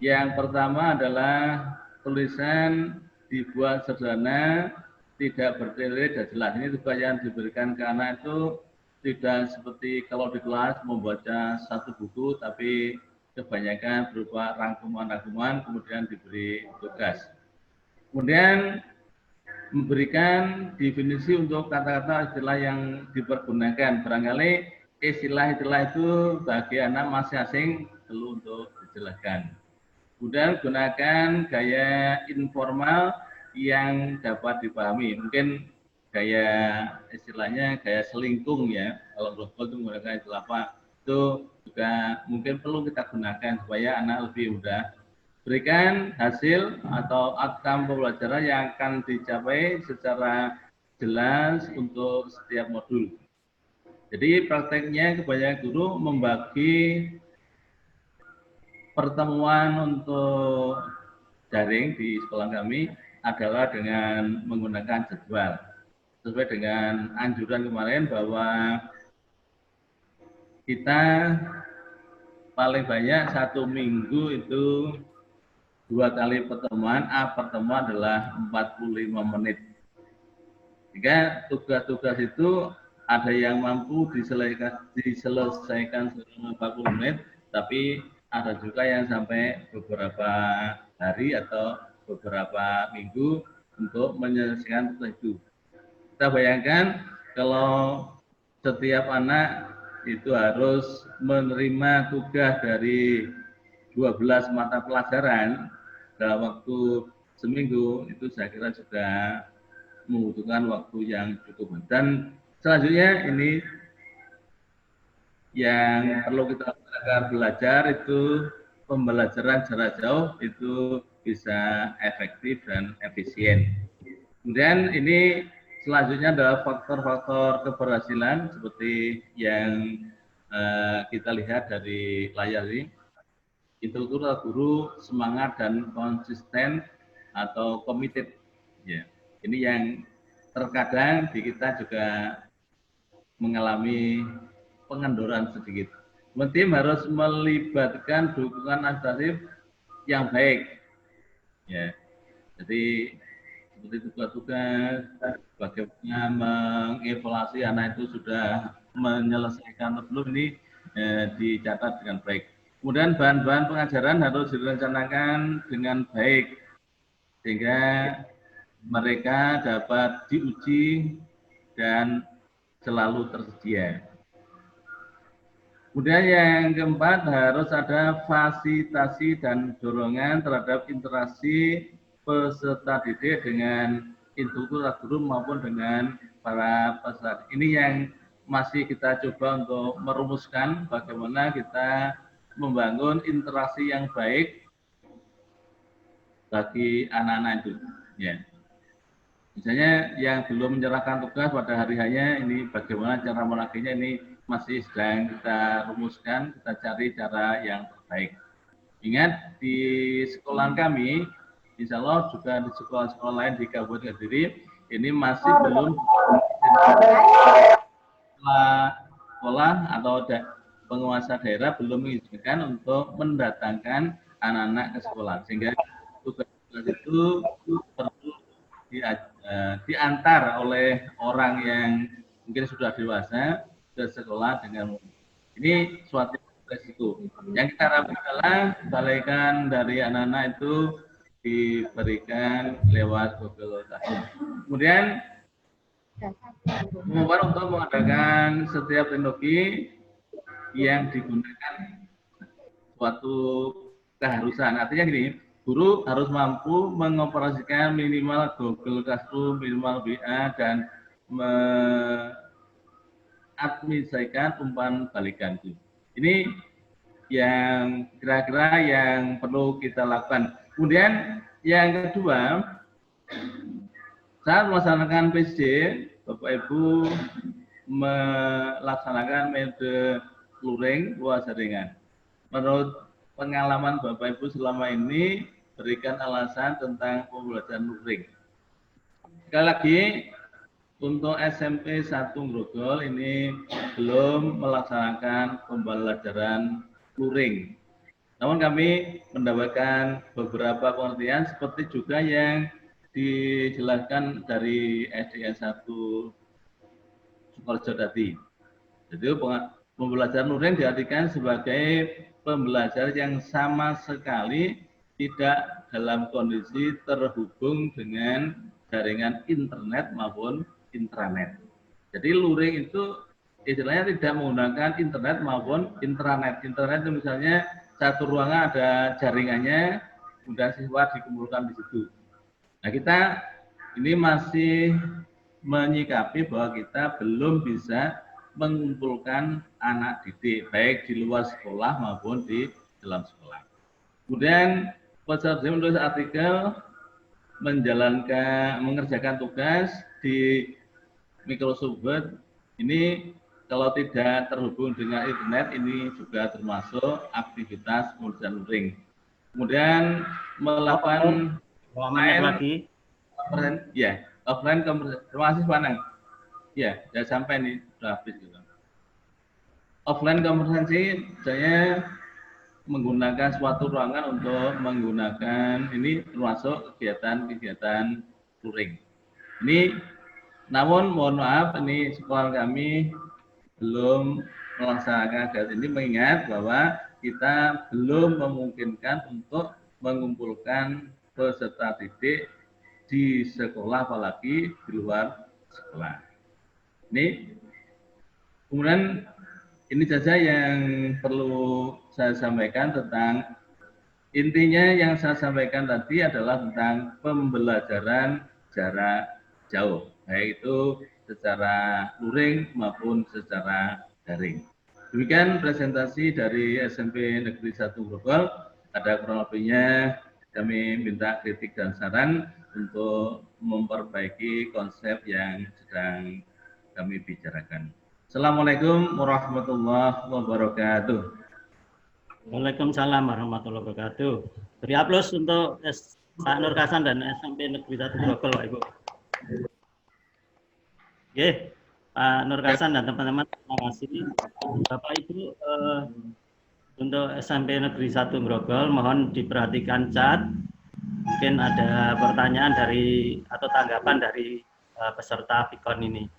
G: yang pertama adalah tulisan dibuat sederhana, tidak bertele dan jelas. Ini tugas yang diberikan ke anak itu tidak seperti kalau di kelas membaca satu buku, tapi kebanyakan berupa rangkuman-rangkuman kemudian diberi tugas. Kemudian memberikan definisi untuk kata-kata istilah yang dipergunakan. Barangkali istilah-istilah itu bagi anak masing-masing perlu untuk dijelaskan. Kemudian gunakan gaya informal yang dapat dipahami. Mungkin gaya istilahnya gaya selingkung ya. Kalau global itu menggunakan istilah apa? Itu juga mungkin perlu kita gunakan supaya anak lebih mudah. Berikan hasil atau outcome pembelajaran yang akan dicapai secara jelas untuk setiap modul. Jadi prakteknya kebanyakan guru membagi pertemuan untuk daring di sekolah kami adalah dengan menggunakan jadwal. Sesuai dengan anjuran kemarin bahwa kita paling banyak 1 minggu itu 2 kali pertemuan, pertemuan adalah 45 menit. Jika tugas-tugas itu ada yang mampu diselesaikan selama 40 menit, tapi ada juga yang sampai beberapa hari atau beberapa minggu untuk menyelesaikan tugas itu. Kita bayangkan kalau setiap anak itu harus menerima tugas dari 12 mata pelajaran dalam waktu seminggu, itu saya kira sudah membutuhkan waktu yang cukup. Dan selanjutnya ini yang perlu kita agar belajar itu pembelajaran jarak jauh itu bisa efektif dan efisien. Kemudian ini selanjutnya adalah faktor-faktor keberhasilan seperti yang kita lihat dari layar ini. Itu guru semangat dan konsisten atau committed. Ya, ini yang terkadang di kita juga mengalami pengendoran sedikit. Tim harus melibatkan dukungan administratif yang baik. Ya, jadi seperti tugas-tugas, bagaimana mengevaluasi anak itu sudah menyelesaikan atau belum, ini dicatat dengan baik. Kemudian bahan-bahan pengajaran harus direncanakan dengan baik sehingga mereka dapat diuji dan selalu tersedia. Kemudian yang keempat, harus ada fasilitasi dan dorongan terhadap interaksi peserta didik dengan instruktur guru maupun dengan para peserta. Ini yang masih kita coba untuk merumuskan bagaimana kita membangun interaksi yang baik bagi anak-anak itu. Ya. Misalnya yang belum menyerahkan tugas pada hari hanya, ini bagaimana cara melakukannya, ini masih sedang kita rumuskan, kita cari cara yang terbaik. Ingat, di sekolah kami, insya Allah juga di sekolah-sekolah lain di Kabupaten Kediri, ini masih belum sekolah atau penguasa daerah belum mengizinkan untuk mendatangkan anak-anak ke sekolah, sehingga tugas-tugas itu perlu diantar oleh orang yang mungkin sudah dewasa ke sekolah dengan ini suatu resiko. Yang kita harapkan adalah balikan dari anak-anak itu diberikan lewat Google Classroom. Kemudian kemampuan untuk mengadakan setiap teknologi yang digunakan suatu keharusan. Artinya gini, guru harus mampu mengoperasikan minimal Google Classroom, minimal WA, dan mengadministrasikan umpan balikan itu. Ini yang kira-kira yang perlu kita lakukan. Kemudian yang kedua, saat melaksanakan PJJ, Bapak Ibu melaksanakan metode luring luas jaringan. Menurut pengalaman Bapak Ibu selama ini, berikan alasan tentang pembelajaran luring. Sekali lagi, untuk SMP 1 Grogol ini belum melaksanakan pembelajaran luring. Namun kami mendapatkan beberapa pengertian seperti juga yang dijelaskan dari SDN 1 Sukorejo tadi. Jadi pembelajaran luring diartikan sebagai pembelajaran yang sama sekali tidak dalam kondisi terhubung dengan jaringan internet maupun intranet. Jadi luring itu istilahnya tidak menggunakan internet maupun intranet. Internet itu misalnya satu ruangan ada jaringannya, kemudian siswa dikumpulkan di situ. Nah, kita ini masih menyikapi bahwa kita belum bisa mengumpulkan anak didik, baik di luar sekolah maupun di dalam sekolah. Kemudian peserta menulis artikel, mengerjakan tugas di Microsoft Word, ini kalau tidak terhubung dengan internet, ini juga termasuk aktivitas pembelajaran luring. Kemudian melakukan offline conversation. Terima kasih Panang. Ya, sudah sampai nih, sudah habis juga. Offline konferensi, saya menggunakan suatu ruangan untuk menggunakan ini termasuk kegiatan-kegiatan luring. Ini, namun mohon maaf, ini sekolah kami belum melaksanakan kegiatan ini, mengingat bahwa kita belum memungkinkan untuk mengumpulkan peserta didik di sekolah, apalagi di luar sekolah. Ini kemudian ini saja yang perlu saya sampaikan tentang, intinya yang saya sampaikan tadi adalah tentang pembelajaran jarak jauh, baik itu secara luring maupun secara daring. Demikian presentasi dari SMP Negeri 1 Grogol. Ada kurang lebihnya kami minta kritik dan saran untuk memperbaiki konsep yang sedang kami bicarakan. Assalamualaikum warahmatullahi wabarakatuh.
D: Waalaikumsalam warahmatullahi wabarakatuh. Beri aplaus untuk Pak Nur Hasan dan SMP Negeri 1 Grogol, Pak Ibu. Oke, Pak Nur Hasan dan teman-teman, terima kasih. Bapak Ibu, untuk SMP Negeri 1 Grogol, mohon diperhatikan chat. Mungkin ada pertanyaan dari atau tanggapan dari peserta Vicon ini.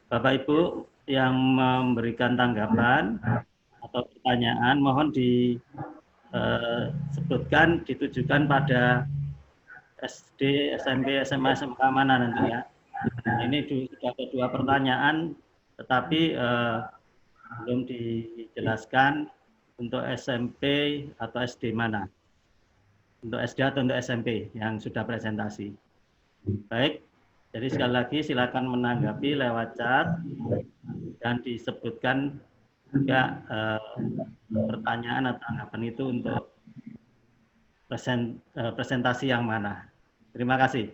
D: Bapak Ibu yang memberikan tanggapan atau pertanyaan, mohon disebutkan, ditujukan pada SD, SMP, SMA, SMK mana nanti ya. Ini sudah ada 2 pertanyaan, tetapi belum dijelaskan untuk SMP atau SD mana. Untuk SD atau untuk SMP yang sudah presentasi. Baik, jadi sekali lagi silakan menanggapi lewat chat dan disebutkan juga pertanyaan atau tanggapan itu untuk presentasi yang mana. Terima kasih.